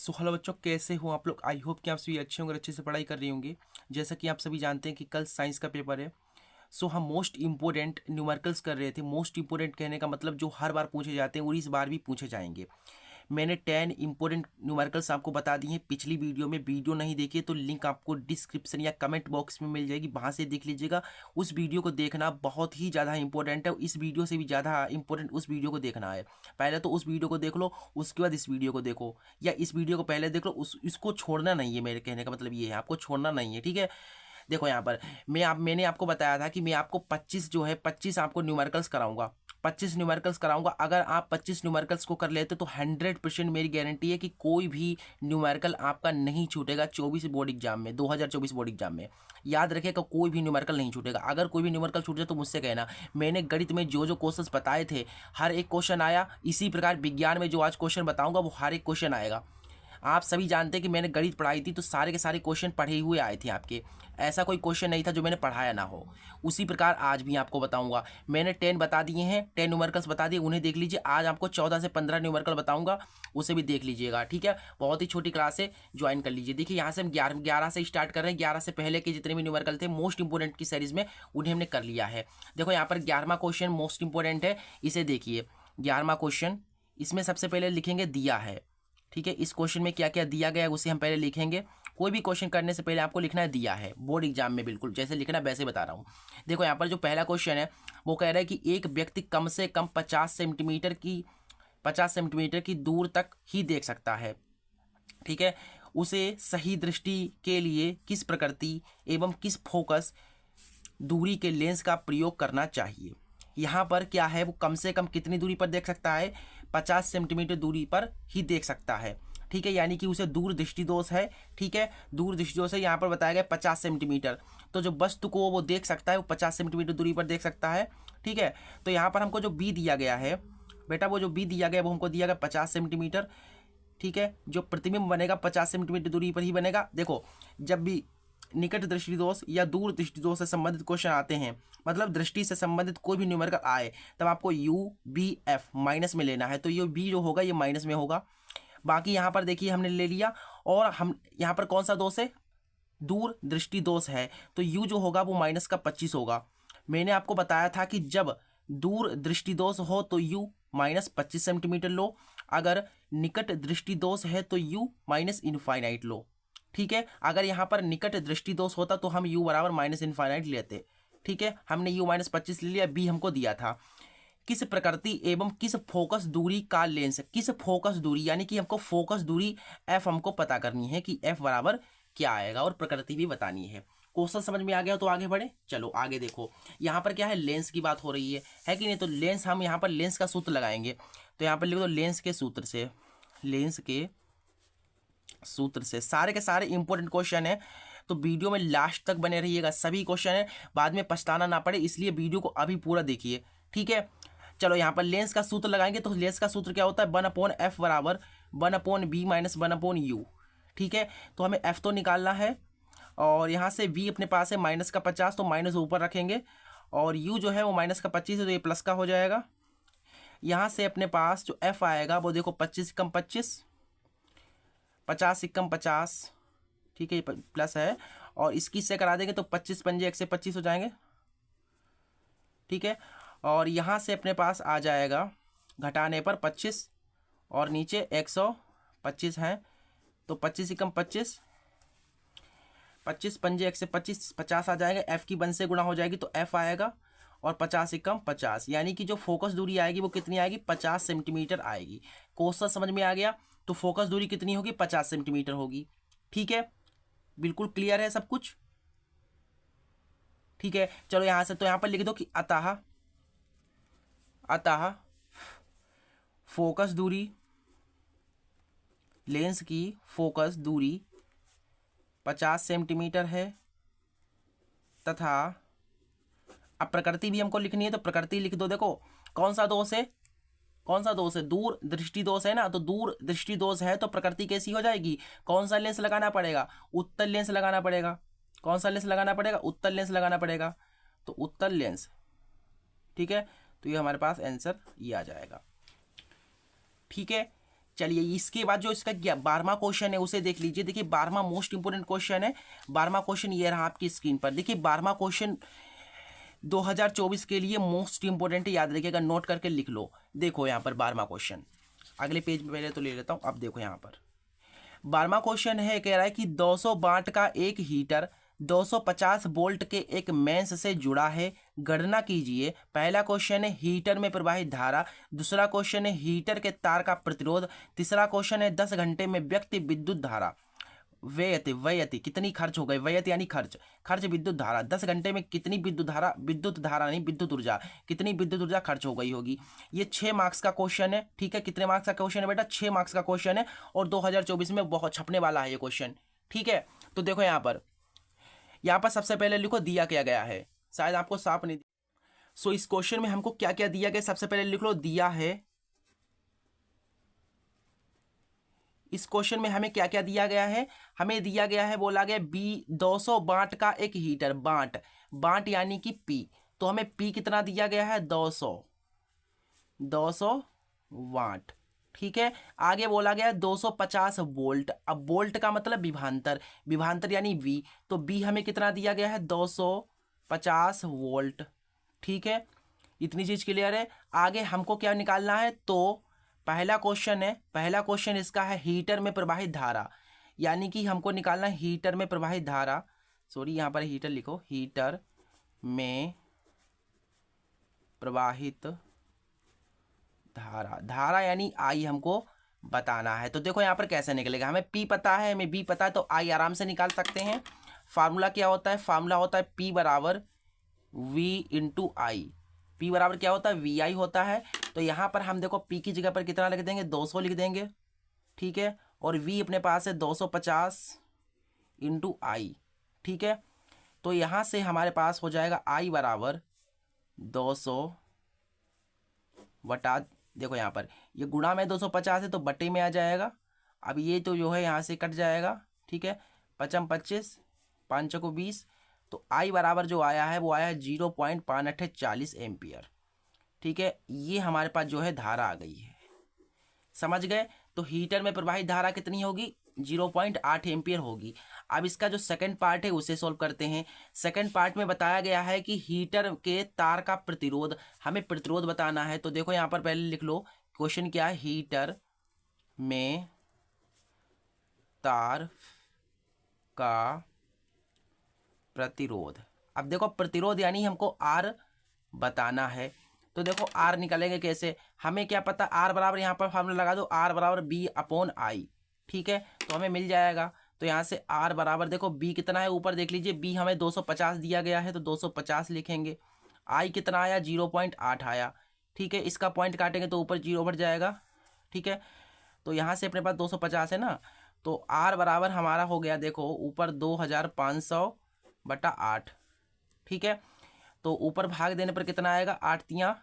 So hello बच्चों, कैसे हो आप लोग। आई होप कि आप सभी अच्छे होंगे, अच्छे से पढ़ाई कर रहे होंगे। जैसा कि आप सभी जानते हैं कि कल साइंस का पेपर है। सो हम मोस्ट इंपॉर्टेंट न्यूमेरिकल्स कर रहे थे। मोस्ट इंपॉर्टेंट कहने का मतलब जो हर बार पूछे जाते हैं और इस बार भी पूछे जाएंगे। मैंने 10 इंपॉर्टेंट न्यूमेरिकल्स आपको बता दिए हैं पिछली वीडियो में। वीडियो नहीं देखी तो लिंक आपको डिस्क्रिप्शन या कमेंट बॉक्स में मिल जाएगी, वहाँ से देख लीजिएगा। उस वीडियो को देखना बहुत ही ज़्यादा इंपॉर्टेंट है। इस वीडियो से भी ज़्यादा इंपॉर्टेंट उस वीडियो को देखना है। पहले तो उस वीडियो को देख लो, उसके बाद इस वीडियो को देखो, या इस वीडियो को पहले देख लो, इसको छोड़ना नहीं है। मेरे कहने का मतलब ये है, आपको छोड़ना नहीं है, ठीक है। देखो यहाँ पर मैंने आपको बताया था कि मैं आपको 25 जो है 25 आपको न्यूमेरिकल्स कराऊंगा। 25 न्यूमेरिकल्स कराऊंगा। अगर आप 25 न्यूमेरिकल्स को कर लेते तो 100% मेरी गारंटी है कि कोई भी न्यूमेरिकल आपका नहीं छूटेगा 24 बोर्ड एग्जाम में, 2024 बोर्ड एग्जाम में। याद रखिएगा, कोई भी न्यूमेरिकल नहीं छूटेगा। अगर कोई भी न्यूमेरिकल छूट जाए तो मुझसे कहना। मैंने गणित में जो जो क्वेश्चंस बताए थे हर एक क्वेश्चन आया। इसी प्रकार विज्ञान में जो आज क्वेश्चन बताऊंगा वो हर एक क्वेश्चन आएगा। आप सभी जानते हैं कि मैंने गणित पढ़ाई थी तो सारे के सारे क्वेश्चन पढ़े हुए आए थे आपके। ऐसा कोई क्वेश्चन नहीं था जो मैंने पढ़ाया ना हो। उसी प्रकार आज भी आपको बताऊंगा। मैंने 10 बता दिए हैं, 10 न्यूमेरिकल्स बता दिए, उन्हें देख लीजिए। आज आपको 14 से 15 न्यूमेरिकल बताऊंगा, उसे भी देख लीजिएगा, ठीक है। बहुत ही छोटी क्लास है, ज्वाइन कर लीजिए। देखिए यहाँ से हम 11 से स्टार्ट कर रहे हैं। 11 से पहले के जितने भी न्यूमेरिकल थे मोस्ट इंपोर्टेंट की सीरीज में, उन्हें हमने कर लिया है। देखो यहाँ पर 11वां क्वेश्चन मोस्ट इंपोर्टेंट है, इसे देखिए। 11वां क्वेश्चन, इसमें सबसे पहले लिखेंगे दिया है, ठीक है। इस क्वेश्चन में क्या क्या दिया गया है उसे हम पहले लिखेंगे। कोई भी क्वेश्चन करने से पहले आपको लिखना है दिया है। बोर्ड एग्जाम में बिल्कुल जैसे लिखना वैसे बता रहा हूँ। देखो यहाँ पर जो पहला क्वेश्चन है वो कह रहा है कि एक व्यक्ति कम से कम 50 सेंटीमीटर की दूर तक ही देख सकता है, ठीक है। उसे सही दृष्टि के लिए किस प्रकृति एवं किस फोकस दूरी के लेंस का प्रयोग करना चाहिए। यहाँ पर क्या है, वो कम से कम कितनी दूरी पर देख सकता है, 50 सेंटीमीटर दूरी पर ही देख सकता है, ठीक है। यानी कि उसे दूर दृष्टि दोष है, ठीक है। दूर दृष्टि दोष है, यहाँ पर बताया गया 50 सेंटीमीटर। तो जो वस्तु को वो देख सकता है वो 50 सेंटीमीटर दूरी पर देख सकता है, ठीक है। तो यहाँ पर हमको जो बी दिया गया है बेटा, वो जो बी दिया गया वो हमको दिया गया 50 सेंटीमीटर, ठीक है। जो प्रतिबिंब बनेगा 50 सेंटीमीटर दूरी पर ही बनेगा। देखो जब भी निकट दृष्टि दोष या दूर दृष्टि दोष से संबंधित क्वेश्चन आते हैं, मतलब दृष्टि से संबंधित कोई भी न्यूमेरिकल आए, तब आपको यू बी एफ माइनस में लेना है। तो ये बी जो होगा ये माइनस में होगा। बाकी यहाँ पर देखिए हमने ले लिया। और हम यहाँ पर कौन सा दोष है, दूर दृष्टि दोष है, तो यू जो होगा वो माइनस का 25 होगा। मैंने आपको बताया था कि जब दूर दृष्टि दोष हो तो यू माइनस 25 सेंटीमीटर लो। अगर निकट दृष्टि दोष है तो यू माइनस इनफाइनाइट लो, ठीक है। अगर यहाँ पर निकट दृष्टि दोष होता तो हम u बराबर माइनस इनफाइनाइट लेते, ठीक है। हमने u माइनस 25 ले लिया। बी हमको दिया था किस प्रकृति एवं किस फोकस दूरी का लेंस। किस फोकस दूरी यानी कि हमको फोकस दूरी f हमको पता करनी है कि f बराबर क्या आएगा, और प्रकृति भी बतानी है। क्वेश्चन समझ में आ गया तो आगे बढ़े। चलो आगे देखो, यहाँ पर क्या है, लेंस की बात हो रही है कि नहीं। तो लेंस, हम यहाँ पर लेंस का सूत्र लगाएंगे। तो यहाँ पर लिखो, लेंस के सूत्र से, लेंस के सूत्र से सारे के सारे इंपॉर्टेंट क्वेश्चन है। तो वीडियो में लास्ट तक बने रहिएगा, सभी क्वेश्चन है, बाद में पछताना ना पड़े, इसलिए वीडियो को अभी पूरा देखिए, ठीक है। चलो यहाँ पर लेंस का सूत्र लगाएंगे। तो लेंस का सूत्र क्या होता है, 1/f बराबर 1/b माइनस 1/u, ठीक है। तो हमें f तो निकालना है, और यहाँ से v अपने पास है माइनस का 50, तो माइनस ऊपर रखेंगे, और u जो है वो माइनस का 25 है तो ये प्लस का हो जाएगा। यहाँ से अपने पास जो f आएगा वो देखो 25 कम 25, 50 से कम 50, ठीक है, ये प्लस है। और इसकी से करा देंगे तो 25 पंजे 125 हो जाएंगे, ठीक है। और यहाँ से अपने पास आ जाएगा घटाने पर 25, और नीचे 125 है, तो 25 से कम 25, 25 पंजे 125, 50 आ जाएगा। f की 1 से गुणा हो जाएगी तो f आएगा, और 50 से कम 50, यानी कि जो फोकस दूरी आएगी वो कितनी आएगी, 50 सेंटीमीटर आएगी। क्वेश्चन समझ में आ गया। तो फोकस दूरी कितनी होगी, 50 सेंटीमीटर होगी, ठीक है। बिल्कुल क्लियर है सब कुछ, ठीक है। चलो यहाँ से तो यहाँ पर लिख दो कि अतः फोकस दूरी, लेंस की फोकस दूरी 50 सेंटीमीटर है, तथा अब प्रकृति भी हमको लिखनी है। तो प्रकृति लिख दो। देखो कौन सा दोष है, कौन सा दोष है, दूर दृष्टि दोष है ना। तो दूर दृष्टि दोष है तो प्रकृति कैसी हो जाएगी, कौन सा लेंस लगाना पड़ेगा, उत्तल लेंस लगाना पड़ेगा। कौन सा लेंस लगाना पड़ेगा, उत्तल लेंस लगाना पड़ेगा। तो उत्तल लेंस, ठीक है। तो ये हमारे पास आंसर ये आ जाएगा, ठीक है। चलिए इसके बाद जो इसका 12वां क्वेश्चन है उसे देख लीजिए। देखिए 12वां मोस्ट इंपोर्टेंट क्वेश्चन है। 12वां क्वेश्चन ये रहा आपकी स्क्रीन पर। देखिए 12वां क्वेश्चन 2024 के लिए मोस्ट इंपोर्टेंट है, याद रखिएगा, नोट करके लिख लो। देखो यहाँ पर 12वां क्वेश्चन, अगले पेज में पहले तो ले लेता हूँ। अब देखो यहाँ पर 12वां क्वेश्चन है, कह रहा है कि 200 वाट का एक हीटर 250 वोल्ट के एक मेंस से जुड़ा है, गणना कीजिए। पहला क्वेश्चन है हीटर में प्रवाहित धारा, दूसरा क्वेश्चन है हीटर के तार का प्रतिरोध, तीसरा क्वेश्चन है 10 घंटे में व्यक्ति विद्युत धारा व्ययति व्ययति कितनी खर्च हो गई, व्ययति यानी खर्च, खर्च विद्युत धारा 10 घंटे में कितनी विद्युत धारा नहीं विद्युत ऊर्जा, कितनी विद्युत ऊर्जा खर्च हो गई होगी। ये 6 मार्क्स का क्वेश्चन है। ठीक है, कितने मार्क्स का क्वेश्चन है बेटा? 6 मार्क्स का क्वेश्चन है और 2024 में बहुत छपने वाला है ये क्वेश्चन। ठीक है, तो देखो यहाँ पर सबसे पहले लिखो दिया क्या गया है, शायद आपको साफ नहीं। सो इस क्वेश्चन में हमको क्या क्या दिया गया, सबसे पहले लिख लो दिया है। इस क्वेश्चन में हमें क्या क्या दिया गया है? हमें दिया गया है, बोला गया 200 वाट का एक हीटर, वाट यानी कि पी, तो हमें पी कितना दिया गया है? 200 वाट। ठीक है, आगे बोला गया 250 वोल्ट। अब वोल्ट का मतलब विभवांतर यानी वी, तो वी हमें कितना दिया गया है? 250 वोल्ट। ठीक है, इतनी चीज क्लियर है। आगे हमको क्या निकालना है? तो पहला क्वेश्चन इसका है हीटर में प्रवाहित धारा, यानी कि हमको निकालना है हीटर में प्रवाहित धारा। सॉरी, यहाँ पर हीटर लिखो, हीटर में प्रवाहित धारा यानी आई हमको बताना है। तो देखो यहाँ पर कैसे निकलेगा, हमें पी पता है, हमें बी पता है, तो आई आराम से निकाल सकते हैं। फार्मूला क्या होता है? फार्मूला होता है पी बराबर वी इंटू आई। पी बराबर क्या होता है? वी आई होता है। तो यहाँ पर हम देखो पी की जगह पर कितना लिख देंगे? 200 लिख देंगे। ठीक है, और वी अपने पास है 250 इंटू आई। ठीक है, तो यहाँ से हमारे पास हो जाएगा आई बराबर 200 बटा, देखो यहाँ पर ये गुणा में 250 है तो बटे में आ जाएगा। अब ये तो जो है यहाँ से कट जाएगा। ठीक है, 5 25 5 को 20, तो आई बराबर जो आया है वो आया है 0.5840 एम्पियर। ठीक है, ये हमारे पास जो है धारा आ गई है, समझ गए? तो हीटर में प्रवाहित धारा कितनी होगी? 0.8 एम्पियर होगी। अब इसका जो सेकंड पार्ट है उसे सॉल्व करते हैं। सेकंड पार्ट में बताया गया है कि हीटर के तार का प्रतिरोध, हमें प्रतिरोध बताना है। तो देखो यहाँ पर पहले लिख लो क्वेश्चन क्या है, हीटर में तार का प्रतिरोध। अब देखो प्रतिरोध यानी हमको आर बताना है। तो देखो आर निकालेंगे कैसे, हमें क्या पता, आर बराबर यहाँ पर फार्मूला लगा दो, आर बराबर बी अपॉन आई। ठीक है, तो हमें मिल जाएगा। तो यहाँ से आर बराबर देखो बी कितना है, ऊपर देख लीजिए, बी हमें 250 दिया गया है तो 250 लिखेंगे। आई कितना आया? 0.8 आया। ठीक है, इसका पॉइंट काटेंगे तो ऊपर 0 बढ़ जाएगा। ठीक है, तो यहाँ से अपने पास 250 है ना, तो आर बराबर हमारा हो गया, देखो ऊपर 2500 बटा 8। ठीक है, तो ऊपर भाग देने पर कितना आएगा? 8 तियाँ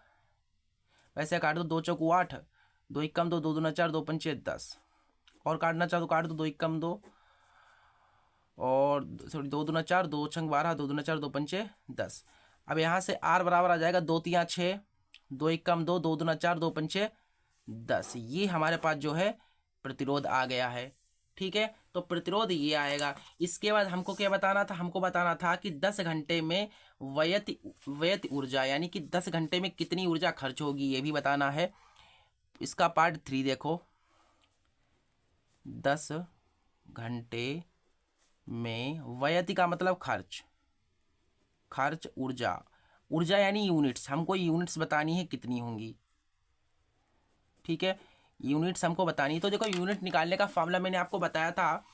वैसे काट दो, 2 चौको 8, 2 एकम 2, 2 दूना 4, 2 पंचे 10, और काटना चाहो तो काट दो, 2 एकम 2 और सॉरी 2 दूना 4, 2 छंग 12, 2 दूना 4, 2 पंचे 10। अब यहाँ से आर बराबर आ जाएगा 2 तियाँ 6, 2 एकम 2, 2 दूना 4, 2 पंचे 10। ये हमारे पास जो है प्रतिरोध आ गया है। ठीक है, तो प्रतिरोध ये आएगा। इसके बाद हमको क्या बताना था? हमको बताना था कि 10 घंटे में व्यय ऊर्जा, यानी कि 10 घंटे में कितनी ऊर्जा खर्च होगी, ये भी बताना है। इसका पार्ट 3 देखो, 10 घंटे में व्यय का मतलब खर्च ऊर्जा यानी यूनिट्स, हमको यूनिट्स बतानी है कितनी होंगी। ठीक है, यूनिट्स हमको बतानी है। तो देखो यूनिट निकालने का फार्मूला मैंने आपको बताया था,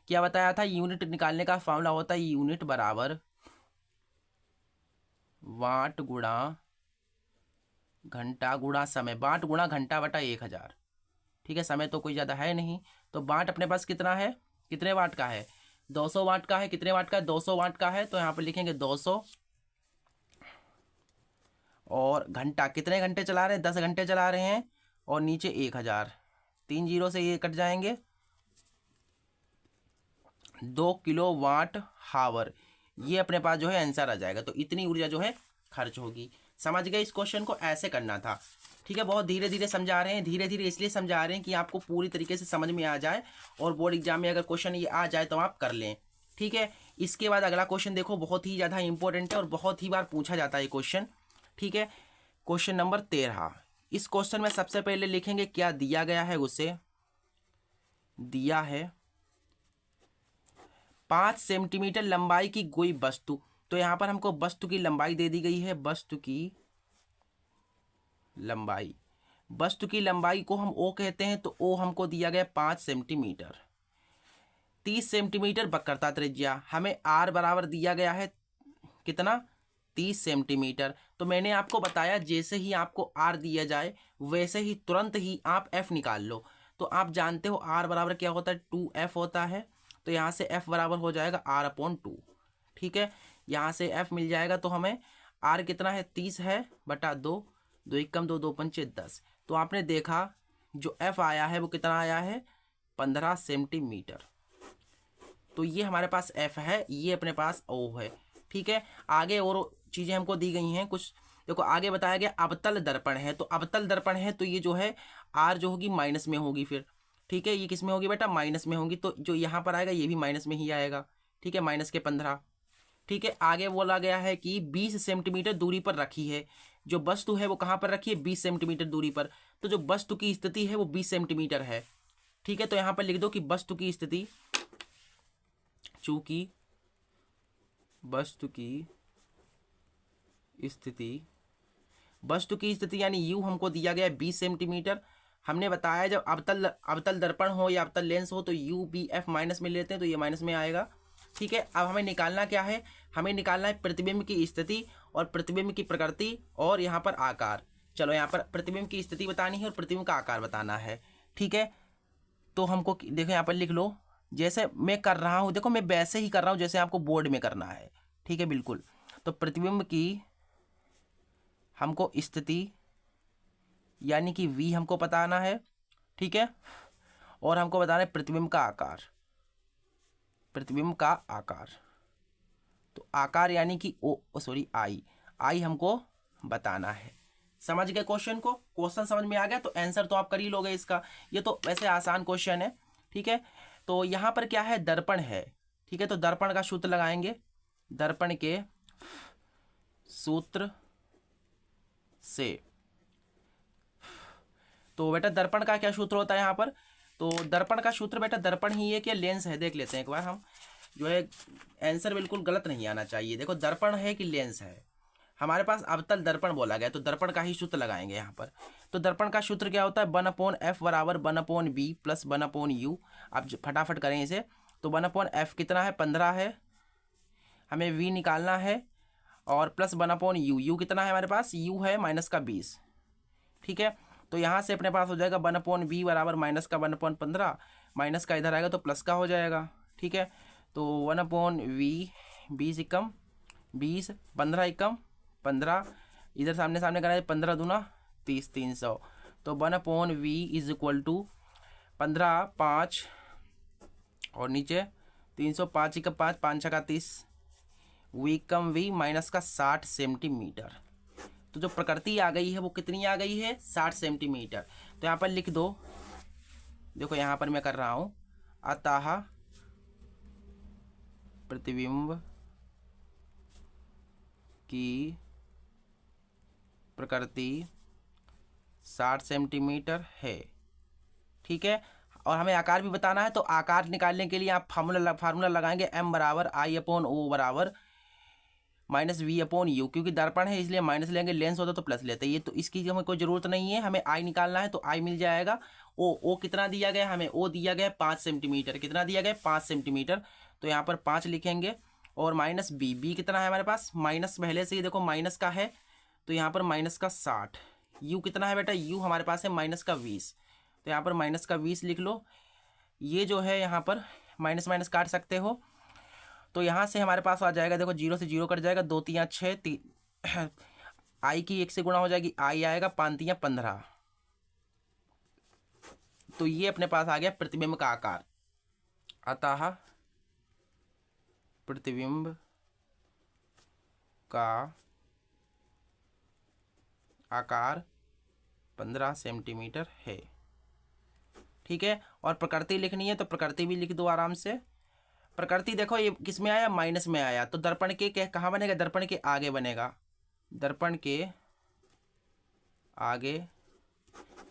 क्या बताया था? यूनिट निकालने का फार्मूला होता है यूनिट बराबर वाट गुणा घंटा गुणा समय, वाट गुणा घंटा बटा 1000। ठीक है, समय तो कोई ज़्यादा है नहीं, तो वाट अपने पास कितना है, कितने वाट का है? 200 वाट का है। कितने वाट का है? 200 वाट का है। तो यहाँ पर लिखेंगे 200, और घंटा कितने घंटे चला रहे हैं? 10 घंटे चला रहे हैं, और नीचे 1000, 3 जीरो से ये कट जाएंगे, 2 किलोवाट हावर। ये अपने पास जो है आंसर आ जाएगा। तो इतनी ऊर्जा जो है खर्च होगी। समझ गए? इस क्वेश्चन को ऐसे करना था। ठीक है, बहुत धीरे धीरे समझा रहे हैं, धीरे धीरे इसलिए समझा रहे हैं कि आपको पूरी तरीके से समझ में आ जाए और बोर्ड एग्जाम में अगर क्वेश्चन ये आ जाए तो आप कर लें। ठीक है, इसके बाद अगला क्वेश्चन देखो, बहुत ही ज़्यादा इंपॉर्टेंट है और बहुत ही बार पूछा जाता है ये क्वेश्चन। ठीक है, क्वेश्चन नंबर 13। इस क्वेश्चन में सबसे पहले लिखेंगे क्या दिया गया है, उसे दिया है 5 सेंटीमीटर लंबाई की कोई वस्तु। तो यहाँ पर हमको वस्तु की लंबाई दे दी गई है, वस्तु की लंबाई, वस्तु की लंबाई को हम ओ कहते हैं, तो ओ हमको दिया गया 5 सेंटीमीटर। 30 सेंटीमीटर वक्रता त्रिज्या, हमें आर बराबर दिया गया है कितना, 30 सेंटीमीटर। तो मैंने आपको बताया जैसे ही आपको आर दिया जाए वैसे ही तुरंत ही आप एफ निकाल लो। तो आप जानते हो आर बराबर क्या होता है, 2f होता है। तो यहाँ से f बराबर हो जाएगा r/2। ठीक है, यहाँ से f मिल जाएगा। तो हमें r कितना है, 30 है बटा 2, 2 एकम 2, 2 पंचे 10। तो आपने देखा जो f आया है वो कितना आया है, 15 सेंटीमीटर। तो ये हमारे पास f है, ये अपने पास o है। ठीक है, आगे और चीज़ें हमको दी गई हैं कुछ। देखो आगे बताया गया अवतल दर्पण है, तो अवतल दर्पण है तो ये जो है r जो होगी माइनस में होगी फिर। ठीक है, ये किस में होगी बेटा, माइनस में होगी। तो जो यहाँ पर आएगा ये भी माइनस में ही आएगा। ठीक है, माइनस के 15। ठीक है, आगे बोला गया है कि 20 सेंटीमीटर दूरी पर रखी है। जो वस्तु है वो कहाँ पर रखी है, 20 सेंटीमीटर दूरी पर। तो जो वस्तु की स्थिति है वो 20 सेंटीमीटर है। ठीक है, तो यहाँ पर लिख दो कि वस्तु की स्थिति, चूंकि वस्तु की स्थिति, वस्तु की स्थिति यानी यू हमको दिया गया है 20 सेंटीमीटर। हमने बताया जब अवतल दर्पण हो या अवतल लेंस हो तो यू बी एफ माइनस में लेते हैं, तो ये माइनस में आएगा। ठीक है, अब हमें निकालना क्या है, हमें निकालना है प्रतिबिंब की स्थिति और प्रतिबिंब की प्रकृति और यहाँ पर आकार। चलो यहाँ पर प्रतिबिंब की स्थिति बतानी है और प्रतिबिंब का आकार बताना है। ठीक है, तो हमको देखो यहाँ पर लिख लो, जैसे मैं कर रहा हूँ, देखो मैं वैसे ही कर रहा हूँ जैसे आपको बोर्ड में करना है। ठीक है, बिल्कुल। तो प्रतिबिंब की हमको स्थिति यानी कि v हमको बताना है। ठीक है, और हमको बताना है प्रतिबिंब का आकार, प्रतिबिंब का आकार। तो आकार यानी कि आई हमको बताना है। समझ गए क्वेश्चन को, क्वेश्चन समझ में आ गया तो आंसर तो आप कर ही लोगे इसका। ये तो वैसे आसान क्वेश्चन है। ठीक है, तो यहाँ पर क्या है, दर्पण है। ठीक है, तो दर्पण का सूत्र लगाएंगे, दर्पण के सूत्र से। तो बेटा दर्पण का क्या सूत्र होता है यहाँ पर, तो दर्पण का सूत्र बेटा दर्पण ही है कि लेंस है, देख लेते हैं एक बार हम, जो है आंसर बिल्कुल गलत नहीं आना चाहिए। देखो दर्पण है कि लेंस है, हमारे पास अवतल दर्पण बोला गया तो दर्पण का ही सूत्र लगाएंगे यहाँ पर। तो दर्पण का सूत्र क्या होता है, 1/f बराबर 1/b प्लस 1/u। आप फटाफट करें इसे, तो 1/f कितना है, 15 है, हमें v निकालना है, और प्लस 1/u, u कितना है हमारे पास, u है -20। ठीक है, तो यहाँ से अपने पास हो जाएगा 1/b बराबर माइनस का 1/15, माइनस का इधर आएगा तो प्लस का हो जाएगा। ठीक है, तो 1/v, 20 एकम 20, 15 एकम 15, इधर सामने सामने करा है, 15 दूना 30, 300। तो 1/v इज इक्वल टू 15, 5 और नीचे 300, 5 एकम 5, 5 छका 30, वी कम वी माइनस का 60 सेंटीमीटर। तो जो प्रकृति आ गई है वो कितनी आ गई है, 60 सेंटीमीटर। तो यहाँ पर लिख दो, देखो यहाँ पर मैं कर रहा हूँ, अतः प्रतिबिंब की प्रकृति 60 सेंटीमीटर है। ठीक है, और हमें आकार भी बताना है, तो आकार निकालने के लिए आप फार्मूला लगाएंगे, m बराबर I/O बराबर -v/u। क्योंकि दर्पण है इसलिए माइनस लेंगे, लेंस होता तो प्लस लेते। ये तो इसकी हमें कोई ज़रूरत नहीं है, हमें I निकालना है, तो I मिल जाएगा। ओ कितना दिया गया हमें, ओ दिया गया 5 सेंटीमीटर। कितना दिया गया, 5 सेंटीमीटर। तो यहाँ पर 5 लिखेंगे, और माइनस बी कितना है हमारे पास, माइनस पहले से ही देखो माइनस का है, तो यहाँ पर माइनस का 60। यू कितना है बेटा, यू हमारे पास है माइनस का 20, तो यहाँ पर माइनस का 20 लिख लो। ये जो है यहाँ पर माइनस माइनस काट सकते हो, तो यहाँ से हमारे पास आ जाएगा, देखो 0 से 0 कट जाएगा, 2 3 6, आई की 1 से गुणा हो जाएगी, आई आएगा 5 3 15। तो ये अपने पास आ गया प्रतिबिंब का आकार। अतः प्रतिबिंब का आकार 15 सेंटीमीटर है। ठीक है, और प्रकृति लिखनी है तो प्रकृति भी लिख दो आराम से। प्रकृति देखो ये किस में आया, माइनस में आया, तो दर्पण के कहाँ बनेगा, दर्पण के आगे बनेगा, दर्पण के आगे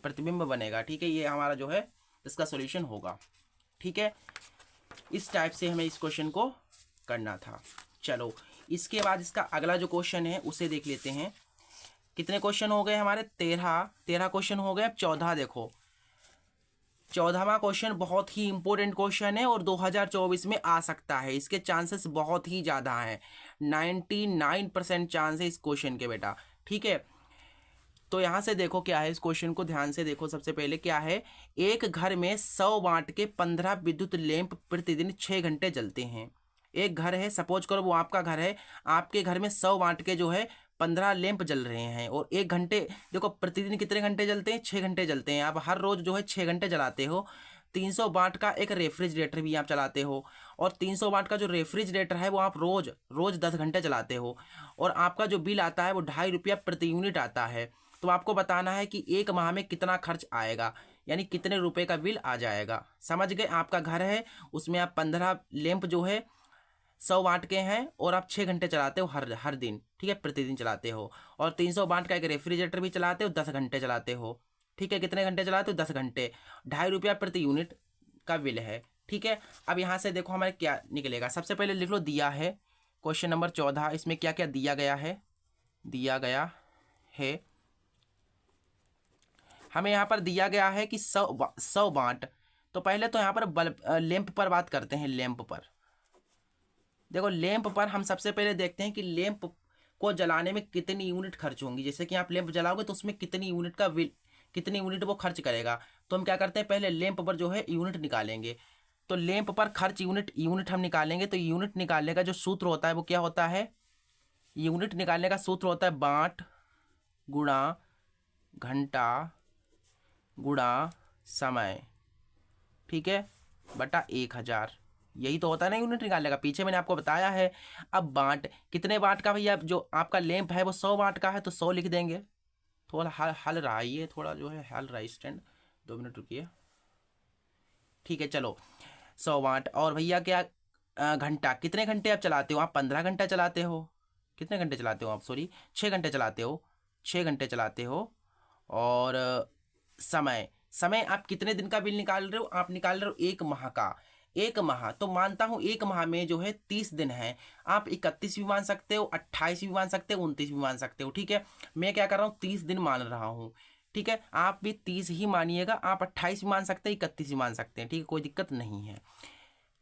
प्रतिबिंब बनेगा। ठीक है, ये हमारा जो है इसका सॉल्यूशन होगा। ठीक है, इस टाइप से हमें इस क्वेश्चन को करना था। चलो इसके बाद इसका अगला जो क्वेश्चन है उसे देख लेते हैं। कितने क्वेश्चन हो गए हमारे, 13 क्वेश्चन हो गए। अब 14 देखो, 14वां क्वेश्चन बहुत ही इंपॉर्टेंट क्वेश्चन है और 2024 में आ सकता है, इसके चांसेस बहुत ही ज़्यादा हैं, 99% चांस है इस क्वेश्चन के बेटा। ठीक है, तो यहाँ से देखो क्या है, इस क्वेश्चन को ध्यान से देखो। सबसे पहले क्या है, एक घर में 100 वाट के 15 विद्युत लैंप प्रतिदिन 6 घंटे जलते हैं। एक घर है, सपोज करो वो आपका घर है, आपके घर में 100 वाट के जो है 15 लैंप जल रहे हैं और 1 घंटे, देखो प्रतिदिन कितने घंटे जलते हैं, 6 घंटे जलते हैं। आप हर रोज जो है 6 घंटे जलाते हो। 300 वाट का एक रेफ्रिजरेटर भी आप चलाते हो और 300 वाट का जो रेफ्रिजरेटर है वो आप रोज 10 घंटे चलाते हो और आपका जो बिल आता है वो 2.5 रुपया प्रति यूनिट आता है। तो आपको बताना है कि एक माह में कितना खर्च आएगा, यानी कितने रुपए का बिल आ जाएगा। समझ गए, आपका घर है उसमें आप 15 लैंप जो है 100 वाट के हैं और आप 6 घंटे चलाते हो हर दिन। ठीक है, प्रतिदिन चलाते हो और 300 वाट का एक रेफ्रिजरेटर भी चलाते हो, 10 घंटे चलाते हो। ठीक है, कितने घंटे चलाते हो, 10 घंटे, 2.5 रुपया प्रति यूनिट का बिल है। ठीक है, अब यहाँ से देखो हमारे क्या निकलेगा। सबसे पहले लिख लो, दिया है क्वेश्चन नंबर 14, इसमें क्या क्या दिया गया है, दिया गया है हमें यहाँ पर दिया गया है कि 100 वाट। तो पहले तो यहाँ पर बल्ब लैंप पर बात करते हैं। लैंप पर देखो, लैंप पर हम सबसे पहले देखते हैं कि लैंप को जलाने में कितनी यूनिट खर्च होंगी। जैसे कि आप लैंप जलाओगे तो उसमें कितनी यूनिट का कितनी यूनिट वो खर्च करेगा। तो हम क्या करते हैं, पहले लैंप पर जो है यूनिट निकालेंगे। तो लैंप पर खर्च यूनिट हम निकालेंगे। तो यूनिट निकालने का जो सूत्र होता है वो क्या होता है, यूनिट निकालने का सूत्र होता है वाट गुणा घंटा गुणा समय। ठीक है, बटा 1000, यही तो होता है ना यूनिट निकालने का, पीछे मैंने आपको बताया है। अब वाट कितने वाट का भैया, जो आपका लैंप है वो 100 वाट का है तो 100 लिख देंगे। थोड़ा हल रहा है ये, थोड़ा जो है हल रहा है स्टैंड, 2 मिनट रुकिए। ठीक है, चलो 100 वाट। और भैया क्या घंटा, कितने घंटे आप चलाते हो, आप 15 घंटा चलाते हो। कितने घंटे चलाते हो आप, सॉरी 6 घंटे चलाते हो, 6 घंटे चलाते हो। और समय आप कितने दिन का बिल निकाल रहे हो, आप निकाल रहे हो 1 माह का। 1 माह तो मानता हूँ 1 माह में जो है 30 दिन है, आप 31 भी मान सकते हो, 28 भी मान सकते हो, 29 भी मान सकते हो। ठीक है, मैं क्या कर रहा हूँ 30 दिन मान रहा हूँ। ठीक है, आप भी 30 ही मानिएगा, आप 28 भी मान सकते हैं, 31 भी मान सकते हैं। ठीक है, कोई दिक्कत नहीं है।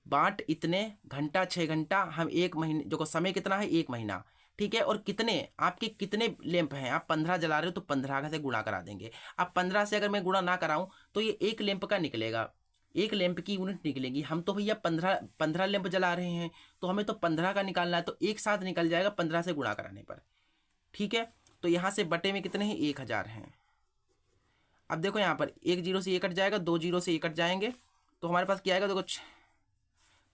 बाट इतने घंटा, 6 घंटा, हम 1 महीने, जो समय कितना है 1 महीना। ठीक है, और कितने आपके कितने लैंप हैं, आप 15 जला रहे हो तो 15 से गुणा करा देंगे। अब 15 से अगर मैं गुणा ना कराऊं तो ये 1 लैंप का निकलेगा, 1 लैंप की यूनिट निकलेगी। हम तो भैया 15 लैंप जला रहे हैं तो हमें तो 15 का निकालना है, तो एक साथ निकल जाएगा 15 से गुणा कराने पर। ठीक है, तो यहाँ से बटे में कितने हैं, 1000 हैं। अब देखो यहाँ पर 1 0 से 1 कट जाएगा, 2 0 से 1 कट जाएंगे, तो हमारे पास क्या आएगा, देखो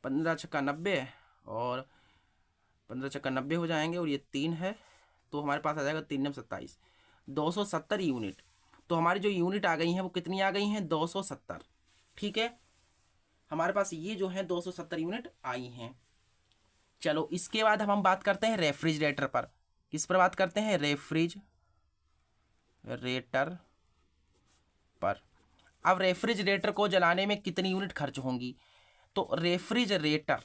15 छक्का 90 और 15 छक्का 90 हो जाएंगे और ये 3 है, तो हमारे पास आ जाएगा 3 27, 270 यूनिट। तो हमारी जो यूनिट आ गई हैं वो कितनी आ गई हैं, 270। ठीक है, हमारे पास ये जो है 270 यूनिट आई हैं। चलो इसके बाद हम बात करते हैं रेफ्रिजरेटर पर। किस पर बात करते हैं, रेफ्रिजरेटर पर। अब रेफ्रिजरेटर को जलाने में कितनी यूनिट खर्च होंगी, तो रेफ्रिजरेटर,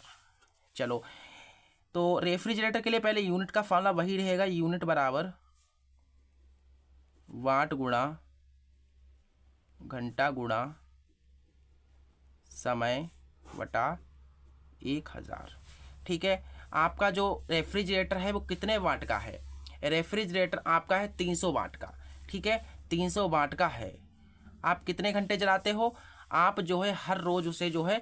चलो तो रेफ्रिजरेटर के लिए पहले यूनिट का फॉर्मूला वही रहेगा, यूनिट बराबर वाट गुणा घंटा गुणा समय बटा 1000। ठीक है, आपका जो रेफ्रिजरेटर है वो कितने वाट का है, रेफ्रिजरेटर आपका है 300 वाट का। ठीक है, 300 वाट का है। आप कितने घंटे जलाते हो, आप जो है हर रोज उसे जो है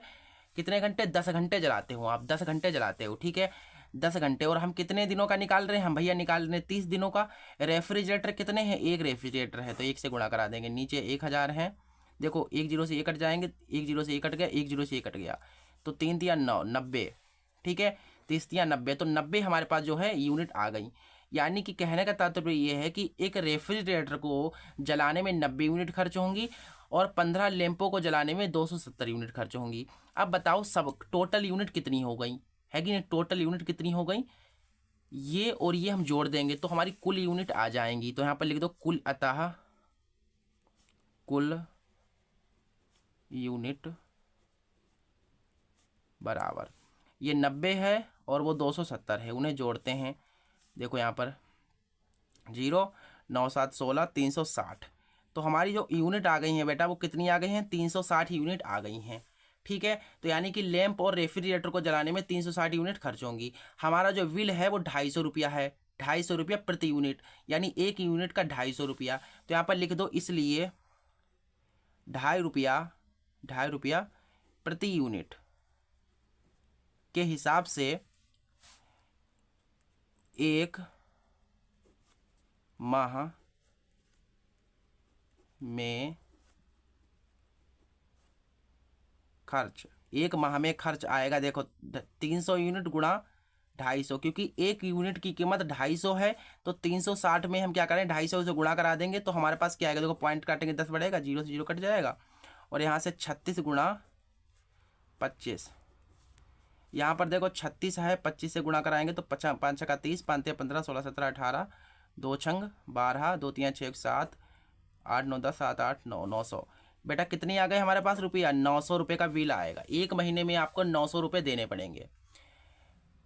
कितने घंटे, 10 घंटे जलाते हो, आप 10 घंटे जलाते हो। ठीक है, 10 घंटे। और हम कितने दिनों का निकाल रहे हैं, हम भैया निकाल रहे हैं 30 दिनों का। रेफ्रिजरेटर कितने हैं, 1 रेफ्रिजरेटर है तो 1 से गुणा करा देंगे, नीचे 1000 है। देखो 1 0 से 1 कट जाएंगे, 1 0 से 1 कट गया, 1 0 से 1 कट गया, तो 3 3 9 90। ठीक है, 30 3 90, तो 90 हमारे पास जो है यूनिट आ गई। यानी कि कहने का तात्पर्य ये है कि एक रेफ्रिजरेटर को जलाने में 90 यूनिट खर्च होंगी और 15 लैंपों को जलाने में 270 यूनिट खर्च होंगी। अब बताओ सब टोटल यूनिट कितनी हो गई, है कि नहीं, टोटल यूनिट कितनी हो गई, ये और ये हम जोड़ देंगे तो हमारी कुल यूनिट आ जाएंगी। तो यहाँ पर लिख दो कुल, अतः कुल यूनिट बराबर, ये 90 है और वो 270 है, उन्हें जोड़ते हैं। देखो यहाँ पर 0 9 7 16 360, तो हमारी जो यूनिट आ गई हैं बेटा वो कितनी आ गई हैं, 360 यूनिट आ गई हैं। ठीक है, तो यानी कि लैंप और रेफ्रिजरेटर को जलाने में 360 यूनिट खर्च होंगी। हमारा जो बिल है वो 250 रुपया है, 250 रुपया प्रति यूनिट, यानी एक यूनिट का 250 रुपया। तो यहाँ पर लिख दो इसलिए 250 रुपया प्रति यूनिट के हिसाब से एक माह में खर्च, एक माह में खर्च आएगा। देखो 300 यूनिट गुणा 250, क्योंकि एक यूनिट की कीमत 250 है तो 360 में हम क्या करें, 250 से गुणा करा देंगे तो हमारे पास क्या आएगा, देखो पॉइंट काटेंगे 10 बढ़ेगा, 0 से 0 कट जाएगा और यहाँ से 36 गुणा 25, यहाँ पर देखो 36 है, 25 से गुणा कराएंगे तो 5 छक्का 30, 5 तिया 15, 16 17 18, 2 छंग 12, 2 तिया 6 7, 8 9 10 7 8 9, 900। बेटा कितनी आ गए हमारे पास रुपया, 900 रुपये का बिल आएगा। एक महीने में आपको 900 रुपये देने पड़ेंगे।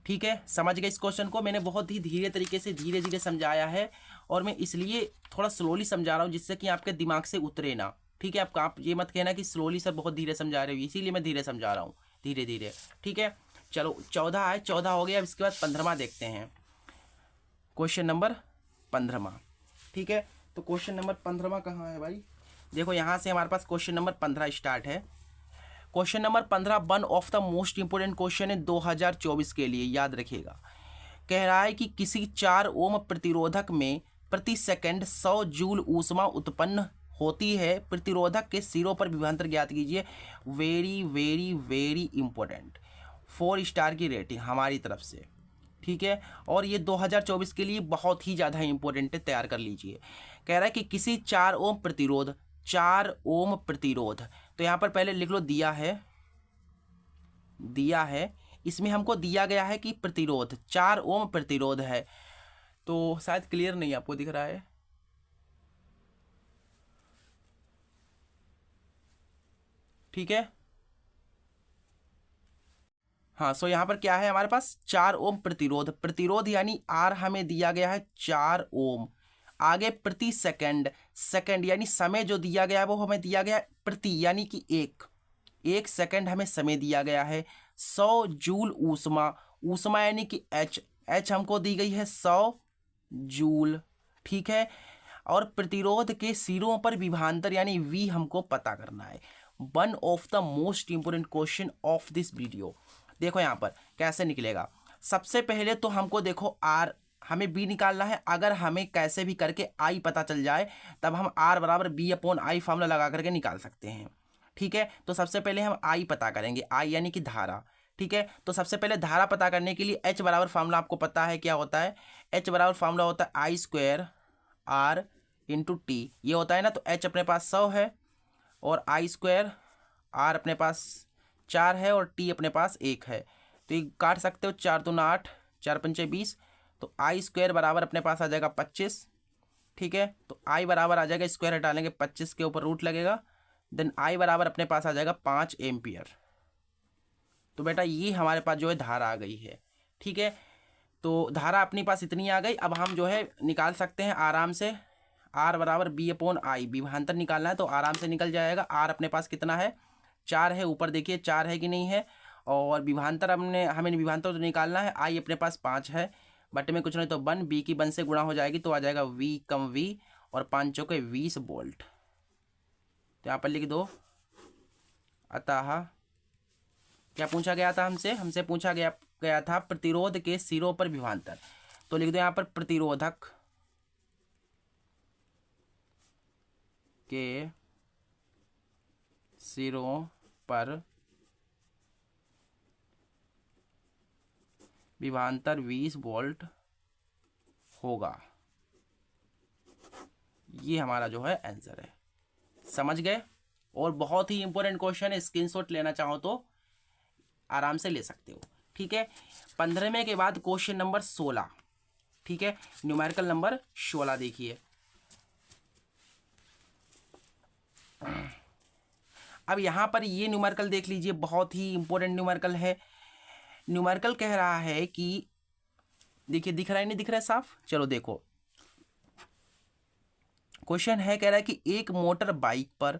ठीक है, समझ गए इस क्वेश्चन को। मैंने बहुत ही धीरे तरीके से धीरे धीरे समझाया है और मैं इसलिए थोड़ा स्लोली समझा रहा हूँ जिससे कि आपके दिमाग से उतरे ना। ठीक है, आप ये मत कहना कि स्लोली सर बहुत धीरे समझा रहे हो, इसीलिए मैं धीरे समझा रहा हूँ, धीरे धीरे। ठीक है, चलो 14 है, 14 हो गया। अब इसके बाद 15वां देखते हैं, क्वेश्चन नंबर 15वां। ठीक है, तो क्वेश्चन नंबर 15वां कहाँ है भाई, देखो यहाँ से हमारे पास क्वेश्चन नंबर 15 स्टार्ट है। Question number 15 one of the most important question है 2024 के लिए, याद रखिएगा। कह रहा है कि किसी 4 ओम प्रतिरोधक में प्रति सेकंड 100 जूल ऊष्मा उत्पन्न होती है, प्रतिरोधक के सिरों पर विभवांतर ज्ञात कीजिए। Very very very important, 4 star की रेटिंग हमारी तरफ से। ठीक है, और ये 2024 के लिए बहुत ही ज़्यादा इंपॉर्टेंट है, तैयार कर लीजिए। कह रहा है कि किसी 4 ओम प्रतिरोध, 4 ओम प्रतिरोध, तो यहाँ पर पहले लिख लो दिया है, इसमें हमको दिया गया है कि प्रतिरोध 4 ओम प्रतिरोध है, तो शायद क्लियर नहीं आपको दिख रहा है। ठीक है, हाँ, सो यहाँ पर क्या है हमारे पास, 4 ओम प्रतिरोध, प्रतिरोध यानी आर हमें दिया गया है 4 ओम। आगे प्रति सेकंड, सेकंड यानी समय जो दिया गया है वो हमें दिया गया है प्रति, यानी कि एक सेकंड हमें समय दिया गया है। 100 जूल ऊष्मा, ऊष्मा यानी कि एच हमको दी गई है 100 जूल। ठीक है, और प्रतिरोध के सिरों पर विभवांतर यानी वी हमको पता करना है। One of the most important question of this video. देखो यहाँ पर कैसे निकलेगा, सबसे पहले तो हमको देखो आर, हमें बी निकालना है। अगर हमें कैसे भी करके आई पता चल जाए तब हम आर बराबर बी अपॉन आई फॉर्मूला लगा करके निकाल सकते हैं। ठीक है, तो सबसे पहले हम आई पता करेंगे, आई यानी कि धारा। ठीक है, तो सबसे पहले धारा पता करने के लिए एच बराबर फार्मूला आपको पता है क्या होता है, एच बराबर फार्मूला होता है आई स्क्वायर आर इंटू टी, ये होता है ना। तो एच अपने पास 100 है और आई स्क्वायर आर अपने पास 4 है और टी अपने पास 1 है, तो ये काट सकते हो, 4 दूना 8, 4 पंचे 20, तो आई स्क्वायर बराबर अपने पास आ जाएगा 25। ठीक है, तो आई बराबर आ जाएगा, स्क्वायर हटा लेंगे, 25 के ऊपर रूट लगेगा, देन आई बराबर अपने पास आ जाएगा 5 एम्पियर। तो बेटा ये हमारे पास जो है धारा आ गई है। ठीक है, तो धारा अपने पास इतनी आ गई। अब हम जो है निकाल सकते हैं आराम से, आर बराबर बी अपॉन आई, विभवांतर निकालना है तो आराम से निकल जाएगा। आर अपने पास कितना है, 4 है, ऊपर देखिए 4 है कि नहीं है, और विभवांतर हमें विभवांतर तो निकालना है। आई अपने पास 5 है, बटे में कुछ नहीं तो 1, बी की 1 से गुणा हो जाएगी तो आ जाएगा वी कम वी, और 5 चौके 20 वोल्ट। तो यहाँ पर लिख दो, अतः क्या पूछा गया था हमसे पूछा गया था प्रतिरोध के सिरों पर विभवांतर, तो लिख दो यहाँ पर प्रतिरोधक के सिरों पर विभवांतर 20 वोल्ट होगा। ये हमारा जो है आंसर है। समझ गए? और बहुत ही इंपॉर्टेंट क्वेश्चन है, स्क्रीनशॉट लेना चाहो तो आराम से ले सकते हो। ठीक है, 15वें के बाद क्वेश्चन नंबर 16। ठीक है, न्यूमेरिकल नंबर 16 देखिए। अब यहां पर ये न्यूमेरिकल देख लीजिए, बहुत ही इंपॉर्टेंट न्यूमेरिकल है। न्यूमेरिकल कह रहा है कि, देखिए दिख रहा है नहीं दिख रहा है साफ, चलो देखो क्वेश्चन है, कह रहा है कि एक मोटर बाइक पर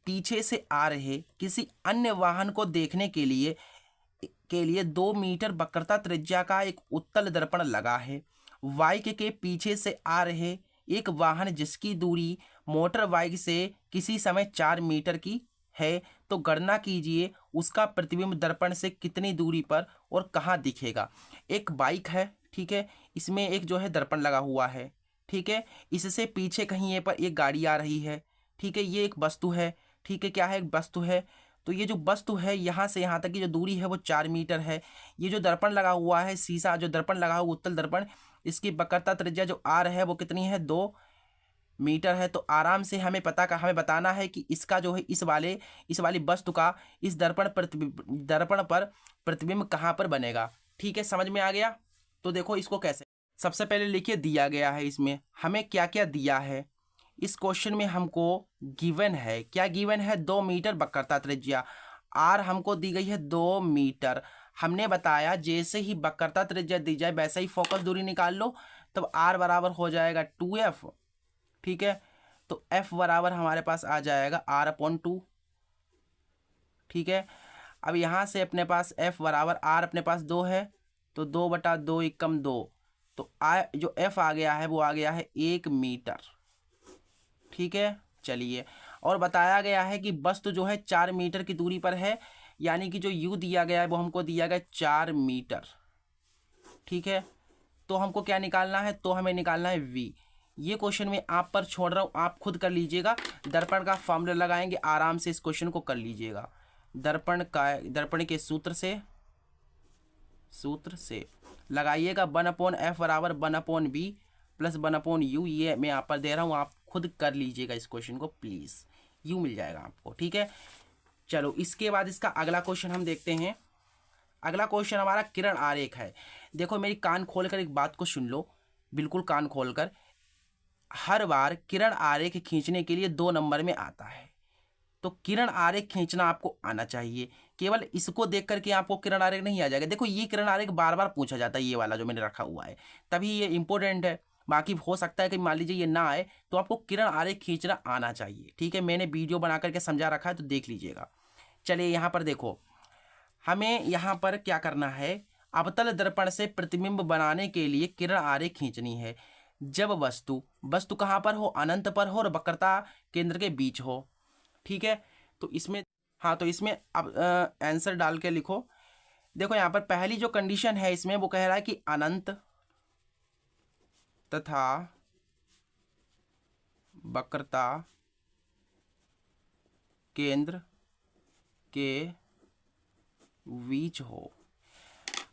पीछे से आ रहे किसी अन्य वाहन को देखने के लिए 2 मीटर वक्रता त्रिज्या का एक उत्तल दर्पण लगा है। बाइक के पीछे से आ रहे एक वाहन जिसकी दूरी मोटर बाइक से किसी समय 4 मीटर की है, तो गणना कीजिए उसका प्रतिबिंब दर्पण से कितनी दूरी पर और कहाँ दिखेगा। एक बाइक है, ठीक है, इसमें एक जो है दर्पण लगा हुआ है। ठीक है, इससे पीछे कहीं ये पर एक गाड़ी आ रही है। ठीक है, ये एक वस्तु है। ठीक है, क्या है, एक वस्तु है। तो ये जो वस्तु है यहाँ से यहाँ तक की जो दूरी है वो 4 मीटर है। ये जो दर्पण लगा हुआ है, शीशा जो दर्पण लगा हुआ उत्तल दर्पण, इसकी वक्रता त्रिज्या जो आर है वो कितनी है, 2 मीटर है। तो आराम से हमें बताना है कि इसका जो है इस वाली वस्तु का इस दर्पण पर प्रतिबिंब कहाँ पर बनेगा। ठीक है, समझ में आ गया? तो देखो इसको कैसे, सबसे पहले लिखिए दिया गया है, इसमें हमें क्या क्या दिया है। इस क्वेश्चन में हमको गिवन है, क्या गिवन है, 2 मीटर वक्रता त्रिज्या। आर हमको दी गई है 2 मीटर। हमने बताया जैसे ही वक्रता त्रिज्या दी जाए वैसे ही फोकस दूरी निकाल लो, तब आर बराबर हो जाएगा 2f। ठीक है, तो f बराबर हमारे पास आ जाएगा r/2। ठीक है, अब यहाँ से अपने पास f बराबर r अपने पास 2 है, तो 2/2 = 2, तो जो f आ गया है वो आ गया है 1 मीटर। ठीक है, चलिए, और बताया गया है कि वस्तु जो है 4 मीटर की दूरी पर है, यानी कि जो u दिया गया है वो हमको दिया गया 4 मीटर। ठीक है, तो हमको क्या निकालना है, तो हमें निकालना है v। ये क्वेश्चन में आप पर छोड़ रहा हूँ, आप खुद कर लीजिएगा। दर्पण का फॉर्मूला लगाएंगे, आराम से इस क्वेश्चन को कर लीजिएगा। दर्पण के सूत्र से लगाइएगा 1/f बराबर 1/b प्लस 1/u। ये मैं यहाँ पर दे रहा हूँ, आप खुद कर लीजिएगा इस क्वेश्चन को प्लीज़, यू मिल जाएगा आपको। ठीक है, चलो इसके बाद इसका अगला क्वेश्चन हम देखते हैं। अगला क्वेश्चन हमारा किरण आरेख है। देखो मेरी कान खोलकर एक बात को सुन लो, बिल्कुल कान खोलकर। हर बार किरण आरेख खींचने के लिए 2 नंबर में आता है, तो किरण आरेख खींचना आपको आना चाहिए। केवल इसको देख करके आपको किरण आरेख नहीं आ जाएगा। देखो ये किरण आरेख बार बार पूछा जाता है, ये वाला जो मैंने रखा हुआ है, तभी ये इंपॉर्टेंट है। बाकी हो सकता है कि मान लीजिए ये ना आए, तो आपको किरण आरेख खींचना आना चाहिए। ठीक है, मैंने वीडियो बना करके समझा रखा है, तो देख लीजिएगा। चलिए यहाँ पर देखो, हमें यहाँ पर क्या करना है, अवतल दर्पण से प्रतिबिंब बनाने के लिए किरण आरेख खींचनी है। जब वस्तु कहाँ पर हो, अनंत पर हो और वक्रता केंद्र के बीच हो। ठीक है, तो इसमें तो इसमें अब आंसर डाल के लिखो। देखो यहाँ पर पहली जो कंडीशन है इसमें वो कह रहा है कि अनंत तथा वक्रता केंद्र के बीच हो।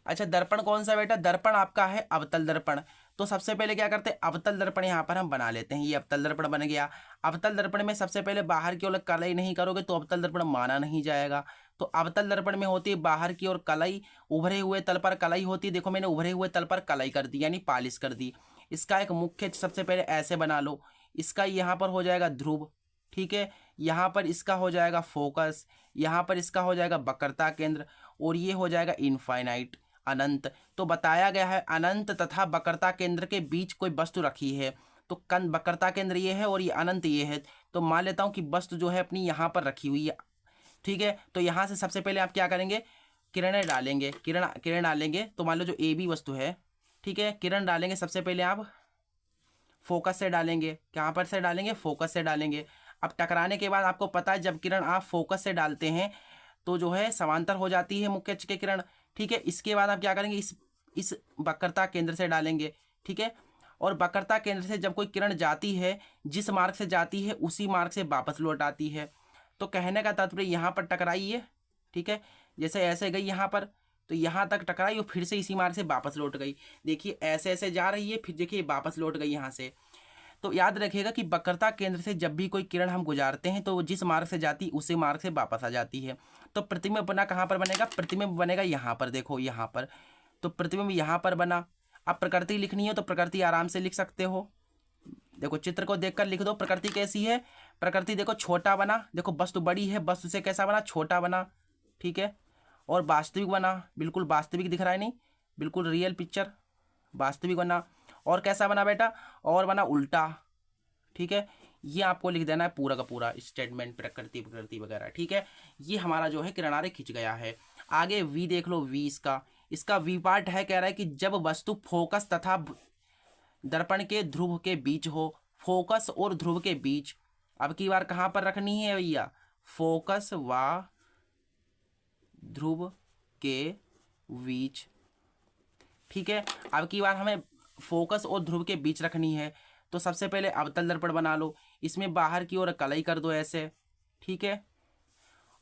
अच्छा, दर्पण कौन सा बेटा, दर्पण आपका है अवतल दर्पण। तो सबसे पहले क्या करते हैं, अवतल दर्पण यहाँ पर हम बना लेते हैं। ये अवतल दर्पण बन गया। अवतल दर्पण में सबसे पहले बाहर की ओर कलई नहीं करोगे तो अवतल दर्पण माना नहीं जाएगा। तो अवतल दर्पण में होती है बाहर की ओर कलई, उभरे हुए तल पर कलई होती है। देखो मैंने उभरे हुए तल पर कलई कर दी, यानी पालिश कर दी। इसका एक मुख्य सबसे पहले ऐसे बना लो, इसका यहाँ पर हो जाएगा ध्रुव। ठीक है, यहाँ पर इसका हो जाएगा फोकस, यहाँ पर इसका हो जाएगा वक्रता केंद्र, और ये हो जाएगा इनफाइनाइट, अनंत। तो बताया गया है अनंत तथा वक्रता केंद्र के बीच कोई वस्तु रखी है, तो वक्रता केंद्र ये है और ये अनंत ये है। तो मान लेता हूँ कि वस्तु जो है अपनी यहाँ पर रखी हुई है। ठीक है, तो यहाँ से सबसे पहले आप क्या करेंगे, किरणें डालेंगे। किरण डालेंगे, तो मान लो जो ए बी वस्तु है, ठीक है, किरण डालेंगे। सबसे पहले आप फोकस से डालेंगे, कहाँ पर से डालेंगे, फोकस से डालेंगे। अब टकराने के बाद आपको पता है जब किरण आप फोकस से डालते हैं तो जो है समांतर हो जाती है मुख्य अक्ष के किरण। ठीक है, इसके बाद आप क्या करेंगे, इस वक्रता केंद्र से डालेंगे। ठीक है, और वक्रता केंद्र से जब कोई किरण जाती है, जिस मार्ग से जाती है उसी मार्ग से वापस लौट आती है। तो कहने का तात्पर्य यहाँ पर टकराई है। ठीक है, जैसे ऐसे गई यहाँ पर, तो यहाँ तक टकराई और फिर से इसी मार्ग से वापस लौट गई। देखिए ऐसे ऐसे जा रही है, फिर देखिए वापस लौट गई यहाँ से। तो याद रखिएगा कि वक्रता केंद्र से जब भी कोई किरण हम गुजारते हैं तो वो जिस मार्ग से जाती उसी मार्ग से वापस आ जाती है। तो प्रतिबिंब बना कहाँ पर बनेगा, प्रतिबिंब बनेगा यहाँ पर, देखो यहाँ पर। तो प्रतिबिंब यहाँ पर बना। अब प्रकृति लिखनी है तो प्रकृति आराम से लिख सकते हो, देखो चित्र को देखकर लिख दो। प्रकृति कैसी है, प्रकृति देखो छोटा बना, देखो वस्तु बड़ी है, वस्तु से कैसा बना, छोटा बना, ठीक है। और वास्तविक बना, बिल्कुल वास्तविक दिख रहा है, नहीं बिल्कुल रियल पिक्चर, वास्तविक बना। और कैसा बना बेटा, और बना उल्टा, ठीक है। ये आपको लिख देना है पूरा का पूरा स्टेटमेंट, प्रकृति प्रकृति वगैरह, ठीक है। ये हमारा जो है किरणारे खिंच गया है। आगे वी देख लो, वी इसका वी पार्ट है, कह रहा है कि जब वस्तु फोकस तथा दर्पण के ध्रुव के बीच हो, फोकस और ध्रुव के बीच। अब की बार कहाँ पर रखनी है भैया, फोकस व ध्रुव के बीच, ठीक है। अब की बार हमें फोकस और ध्रुव के बीच रखनी है। तो सबसे पहले अवतल दर्पण बना लो, इसमें बाहर की ओर कलई कर दो ऐसे, ठीक है।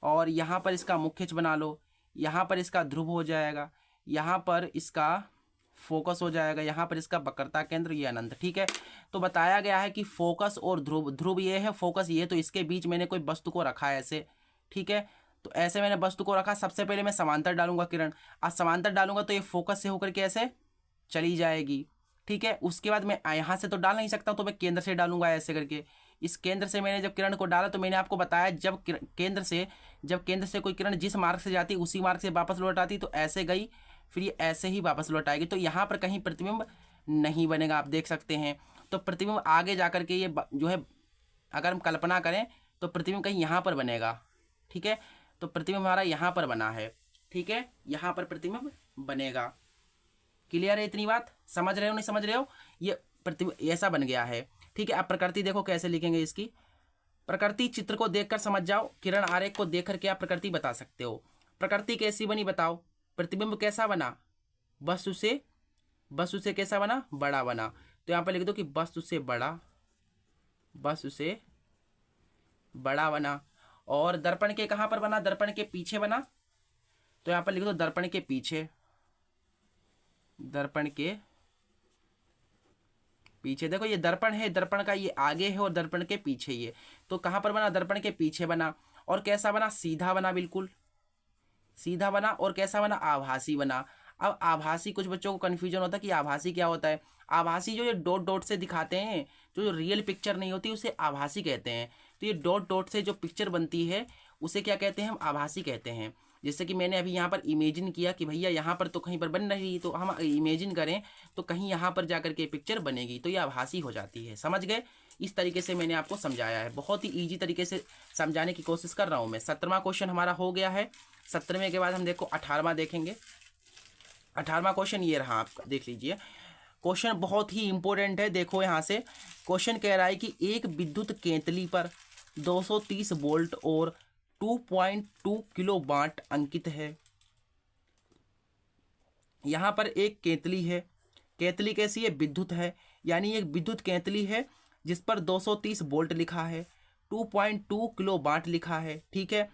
और यहाँ पर इसका मुख्यच बना लो, यहाँ पर इसका ध्रुव हो जाएगा, यहाँ पर इसका फोकस हो जाएगा, यहाँ पर इसका वक्रता केंद्र, ये अनंत, ठीक है। तो बताया गया है कि फोकस और ध्रुव, ध्रुव ये है, फोकस ये, तो इसके बीच मैंने कोई वस्तु को रखा है ऐसे, ठीक है। तो ऐसे मैंने वस्तु को रखा। सबसे पहले मैं समांतर डालूंगा किरण, आज समांतर डालूंगा तो ये फोकस से होकर के ऐसे चली जाएगी, ठीक है। उसके बाद मैं यहाँ से तो डाल नहीं सकता, तो मैं केंद्र से डालूंगा ऐसे करके। इस केंद्र से मैंने जब किरण को डाला तो मैंने आपको बताया जब केंद्र से कोई किरण जिस मार्ग से जाती उसी मार्ग से वापस लौट आती, तो ऐसे गई, फिर ये ऐसे ही वापस लौट आएगी। तो यहाँ पर कहीं प्रतिबिंब नहीं बनेगा, आप देख सकते हैं। तो प्रतिबिंब आगे जा करके ये जो है, अगर हम कल्पना करें तो प्रतिबिंब कहीं यहाँ पर बनेगा, ठीक है। तो प्रतिबिंब हमारा यहाँ पर बना है, ठीक है, यहाँ पर प्रतिबिंब बनेगा। क्लियर है इतनी बात, समझ रहे हो नहीं समझ रहे हो, ये प्रतिबिंब ऐसा बन गया है, ठीक है। अब प्रकृति देखो कैसे लिखेंगे इसकी, प्रकृति चित्र को देखकर समझ जाओ, किरण आरेख को देख करके आप प्रकृति बता सकते हो। प्रकृति कैसी बनी बताओ, प्रतिबिंब कैसा बना, वस्तु से कैसा बना, बड़ा बना। तो यहाँ पर लिख दो कि वस्तु से बड़ा बना। और दर्पण के कहाँ पर बना, दर्पण के पीछे बना। तो यहाँ पर लिख दो दर्पण के पीछे, देखो ये दर्पण है, दर्पण का ये आगे है और दर्पण के पीछे ये, तो कहाँ पर बना, दर्पण के पीछे बना। और कैसा बना, सीधा बना, बिल्कुल सीधा बना। और कैसा बना, आभासी बना। अब आभासी, कुछ बच्चों को कन्फ्यूजन होता है कि आभासी क्या होता है। आभासी जो ये डॉट डॉट से दिखाते हैं, जो रियल पिक्चर नहीं होती उसे आभासी कहते हैं। तो ये डॉट डॉट से जो पिक्चर बनती है उसे क्या कहते हैं, हम आभासी कहते हैं। जैसे कि मैंने अभी यहाँ पर इमेजिन किया कि भैया यहाँ पर तो कहीं पर बन रही, तो हम इमेजिन करें तो कहीं यहाँ पर जाकर के पिक्चर बनेगी, तो ये आभासी हो जाती है। समझ गए, इस तरीके से मैंने आपको समझाया है, बहुत ही ईजी तरीके से समझाने की कोशिश कर रहा हूँ मैं। 17वां क्वेश्चन हमारा हो गया है। 17वें के बाद हम देखो 18वां देखेंगे। 18वां क्वेश्चन ये रहा, आपका देख लीजिए। क्वेश्चन बहुत ही इंपॉर्टेंट है, देखो यहाँ से क्वेश्चन कह रहा है कि एक विद्युत केतली पर 230 वोल्ट और 2.2 किलो वाट अंकित है। यहाँ पर एक केतली है, केतली कैसी है, विद्युत है, यानी एक विद्युत केतली है जिस पर 230 वोल्ट लिखा है, 2.2 किलो वाट लिखा है, ठीक है।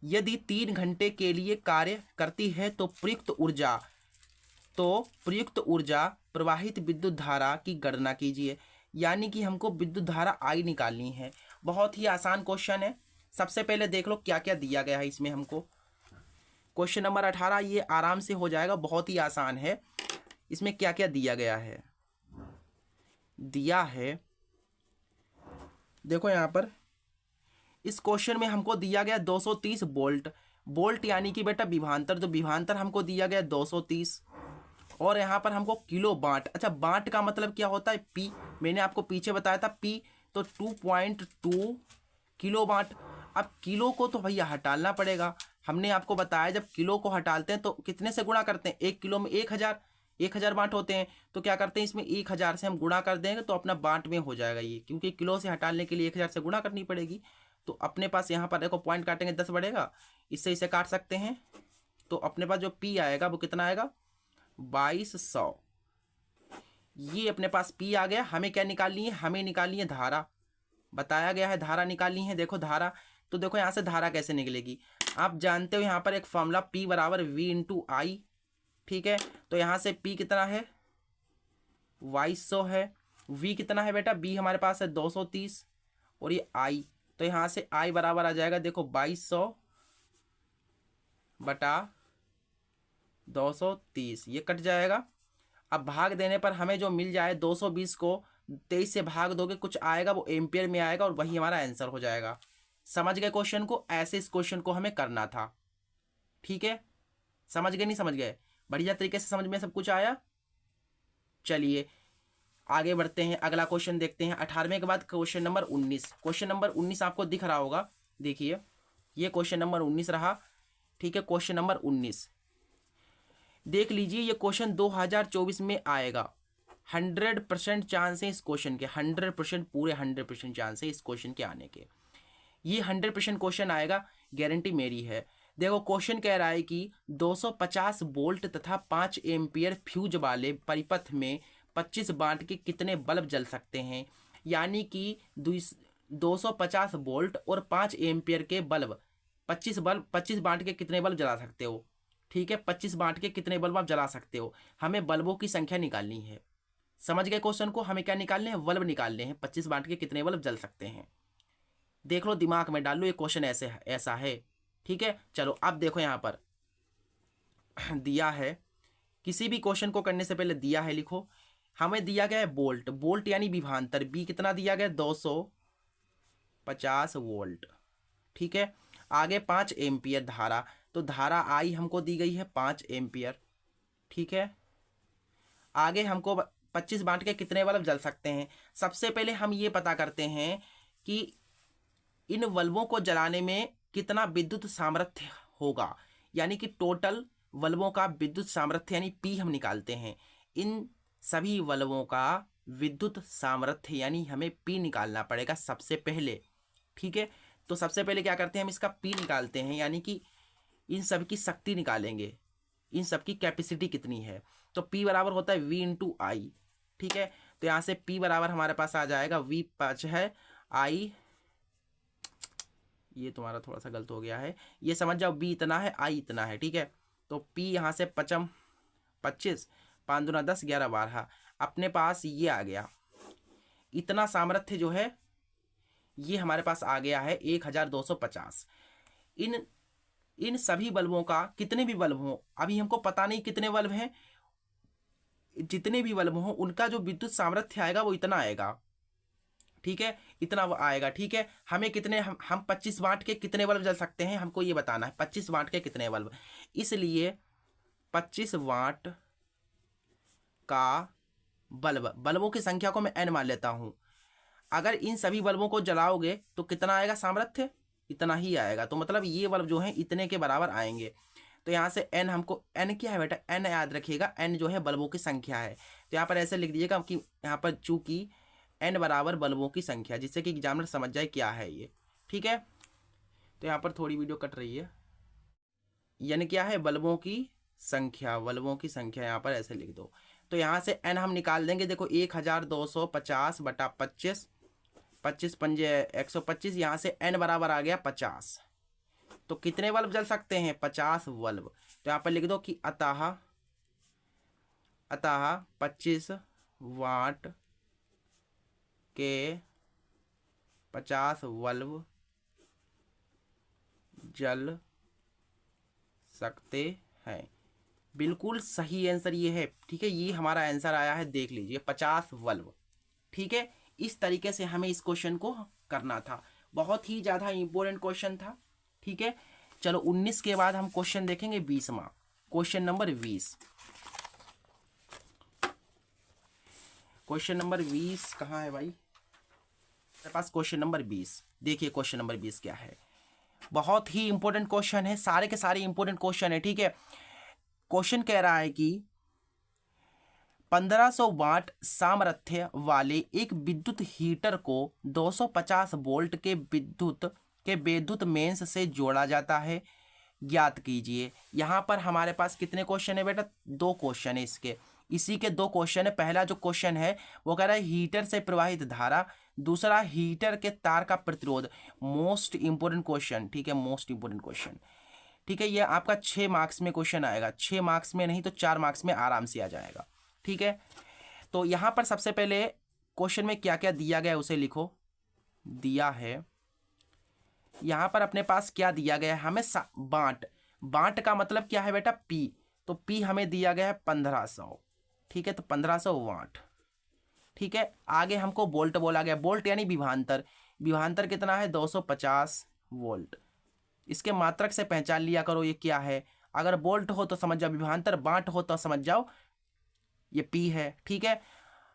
यदि 3 घंटे के लिए कार्य करती है तो प्रयुक्त ऊर्जा प्रवाहित विद्युत धारा की गणना कीजिए। यानी कि हमको विद्युत धारा आई निकालनी है। बहुत ही आसान क्वेश्चन है। सबसे पहले देख लो क्या क्या दिया गया है इसमें हमको। क्वेश्चन नंबर 18 ये आराम से हो जाएगा, बहुत ही आसान है। इसमें क्या क्या दिया गया है, देखो यहाँ पर इस क्वेश्चन में हमको दिया गया 230 वोल्ट यानी कि बेटा विभवांतर, तो विभवांतर हमको दिया गया 230। और यहाँ पर हमको किलो वाट, अच्छा वाट का मतलब क्या होता है, पी, मैंने आपको पीछे बताया था पी, तो 2.2 किलो वाट। अब किलो को तो भैया हटाना पड़ेगा, हमने आपको बताया जब किलो को हटाते हैं तो कितने से गुणा करते हैं, 1 किलो में 1000 वाट होते हैं, तो क्या करते हैं इसमें 1000 से हम गुणा कर देंगे तो अपना वाट में हो जाएगा ये, क्योंकि किलो से हटाने के लिए 1000 से गुणा करनी पड़ेगी। तो अपने पास यहाँ पर देखो पॉइंट काटेंगे 10 बढ़ेगा, इससे इसे काट सकते हैं, तो अपने पास जो पी आएगा वो कितना आएगा, 2200। ये अपने पास पी आ गया। हमें क्या निकालनी है, हमें निकालनी है धारा, बताया गया है धारा निकालनी है। देखो धारा, तो देखो यहाँ से धारा कैसे निकलेगी, आप जानते हो यहाँ पर एक फॉर्मूला P बराबर V इंटू आई, ठीक है। तो यहाँ से P कितना है 2200 है, V कितना है बेटा, B हमारे पास है 230 और ये I, तो यहाँ से I बराबर आ जाएगा देखो 2200 बटा 230, ये कट जाएगा। अब भाग देने पर हमें जो मिल जाए 220 को 23 से भाग दोगे कुछ आएगा, वो एम्पियर में आएगा और वही हमारा आंसर हो जाएगा। समझ गए क्वेश्चन को? ऐसे इस क्वेश्चन को हमें करना था, ठीक है। समझ गए नहीं समझ गए? बढ़िया तरीके से समझ में सब कुछ आया। चलिए आगे बढ़ते हैं, अगला क्वेश्चन देखते हैं। 18वें के बाद क्वेश्चन नंबर 19। क्वेश्चन नंबर 19 आपको दिख रहा होगा, देखिए ये क्वेश्चन नंबर 19 रहा, ठीक है। क्वेश्चन नंबर 19 देख लीजिए, ये क्वेश्चन 2024 में आएगा। 100% चांस है इस क्वेश्चन के, 100% पूरे 100% चांस है इस क्वेश्चन के आने के। ये 100% क्वेश्चन आएगा, गारंटी मेरी है। देखो क्वेश्चन कह रहा है कि 250 वोल्ट तथा 5 एम्पियर फ्यूज वाले परिपथ में 25 वाट के कितने बल्ब जल सकते हैं। यानी कि 250 वोल्ट और 5 एम्पियर के बल्ब 25 वाट के कितने बल्ब जला सकते हो, ठीक है। 25 वाट के कितने बल्ब आप जला सकते हो, हमें बल्बों की संख्या निकालनी है। समझ गए क्वेश्चन को? हमें क्या निकालने हैं, बल्ब निकालने हैं। 25 वाट के कितने बल्ब जल सकते हैं, देख लो दिमाग में डाल लो, ये क्वेश्चन ऐसा है, ठीक है। चलो अब देखो यहाँ पर दिया है, किसी भी क्वेश्चन को करने से पहले दिया है लिखो। हमें दिया गया है वोल्ट, वोल्ट यानी विभवांतर, बी कितना दिया गया 250 वोल्ट, ठीक है। आगे 5 एम्पियर धारा, तो धारा आई हमको दी गई है 5 एम्पियर, ठीक है। आगे हमको 25 वाट के कितने बल्ब जल सकते हैं। सबसे पहले हम ये पता करते हैं कि इन बल्बों को जलाने में कितना विद्युत सामर्थ्य होगा, यानी कि टोटल बल्बों का विद्युत सामर्थ्य यानी P हम निकालते हैं। इन सभी बल्बों का विद्युत सामर्थ्य यानी हमें P निकालना पड़ेगा सबसे पहले, ठीक है। तो सबसे पहले क्या करते हैं, हम इसका P निकालते हैं, यानी कि इन सब की शक्ति निकालेंगे, इन सब की कैपेसिटी कितनी है। तो P बराबर होता है V इंटू आई, ठीक है। तो यहाँ से P बराबर हमारे पास आ जाएगा V 5 है, I, ये तुम्हारा थोड़ा सा गलत हो गया है, ये समझ जाओ B इतना है, I इतना है, ठीक है। तो P यहाँ से 25, 5 दूना 10, 11 12, अपने पास ये आ गया। इतना सामर्थ्य जो है ये हमारे पास आ गया है 1250। इन सभी बल्बों का, कितने भी बल्ब हों, अभी हमको पता नहीं कितने बल्ब हैं, जितने भी बल्ब हों उनका जो विद्युत सामर्थ्य आएगा वो इतना आएगा, ठीक है। इतना वो आएगा, ठीक है। हमें कितने, हम 25 वाट के कितने बल्ब जल सकते हैं हमको ये बताना है, 25 वाट के कितने बल्ब। इसलिए 25 वाट का बल्बों की संख्या को मैं n मान लेता हूं। अगर इन सभी बल्बों को जलाओगे तो कितना आएगा सामर्थ्य, इतना ही आएगा। तो मतलब ये बल्ब जो है इतने के बराबर आएंगे। तो यहाँ से n, हमको n क्या है बेटा, n याद रखिएगा, n जो है बल्बों की संख्या है। तो यहाँ पर ऐसे लिख दीजिएगा कि यहाँ पर चूंकि n बराबर बल्बों की संख्या, जिससे कि एग्जामिनर समझ जाए क्या है ये, ठीक है। तो यहाँ पर थोड़ी वीडियो कट रही है, यानी क्या है, बल्बों की संख्या, बल्बों की संख्या यहाँ पर ऐसे लिख दो। तो यहाँ से n हम निकाल देंगे, देखो 1250 बटा 25, 25 पंजे 125, यहाँ से n बराबर आ गया 50। तो कितने बल्ब जल सकते हैं, 50 बल्ब। तो यहाँ पर लिख दो कि अतः 25 वाट के 50 बल्ब जल सकते हैं। बिल्कुल सही आंसर ये है, ठीक है। ये हमारा आंसर आया है, देख लीजिए 50 बल्ब, ठीक है। इस तरीके से हमें इस क्वेश्चन को करना था, बहुत ही ज़्यादा इंपॉर्टेंट क्वेश्चन था, ठीक है। चलो 19 के बाद हम क्वेश्चन देखेंगे 20वां, क्वेश्चन नंबर 20। क्वेश्चन नंबर 20 कहाँ है भाई, मेरे पास क्वेश्चन नंबर 20। देखिए क्वेश्चन नंबर 20 क्या है, बहुत ही इंपॉर्टेंट क्वेश्चन है, सारे के सारे इंपॉर्टेंट क्वेश्चन है, ठीक है। क्वेश्चन कह रहा है कि 1500 वाट सामर्थ्य वाले एक विद्युत हीटर को 250 वोल्ट के विद्युत मेंस से जोड़ा जाता है, ज्ञात कीजिए। यहाँ पर हमारे पास कितने क्वेश्चन है बेटा, 2 क्वेश्चन है इसी के 2 क्वेश्चन है। पहला जो क्वेश्चन है वो कह रहा है हीटर से प्रवाहित धारा, दूसरा हीटर के तार का प्रतिरोध। मोस्ट इंपोर्टेंट क्वेश्चन, ठीक है, मोस्ट इंपोर्टेंट क्वेश्चन। ठीक है, ये आपका 6 मार्क्स में क्वेश्चन आएगा, 6 मार्क्स में नहीं तो 4 मार्क्स में आराम से आ जाएगा। ठीक है, तो यहाँ पर सबसे पहले क्वेश्चन में क्या क्या दिया गया है उसे लिखो। दिया है यहाँ पर अपने पास क्या दिया गया है, हमें बांट, बांट का मतलब क्या है बेटा, पी, तो पी हमें दिया गया है 1500। ठीक है, तो 1500 वाट। ठीक है, आगे हमको वोल्ट बोला गया, वोल्ट यानी विभवांतर, विभवांतर कितना है 250 वोल्ट। इसके मात्रक से पहचान लिया करो ये क्या है, अगर वोल्ट हो तो समझ जाओ विभवांतर, बांट हो तो समझ जाओ ये पी है। ठीक है,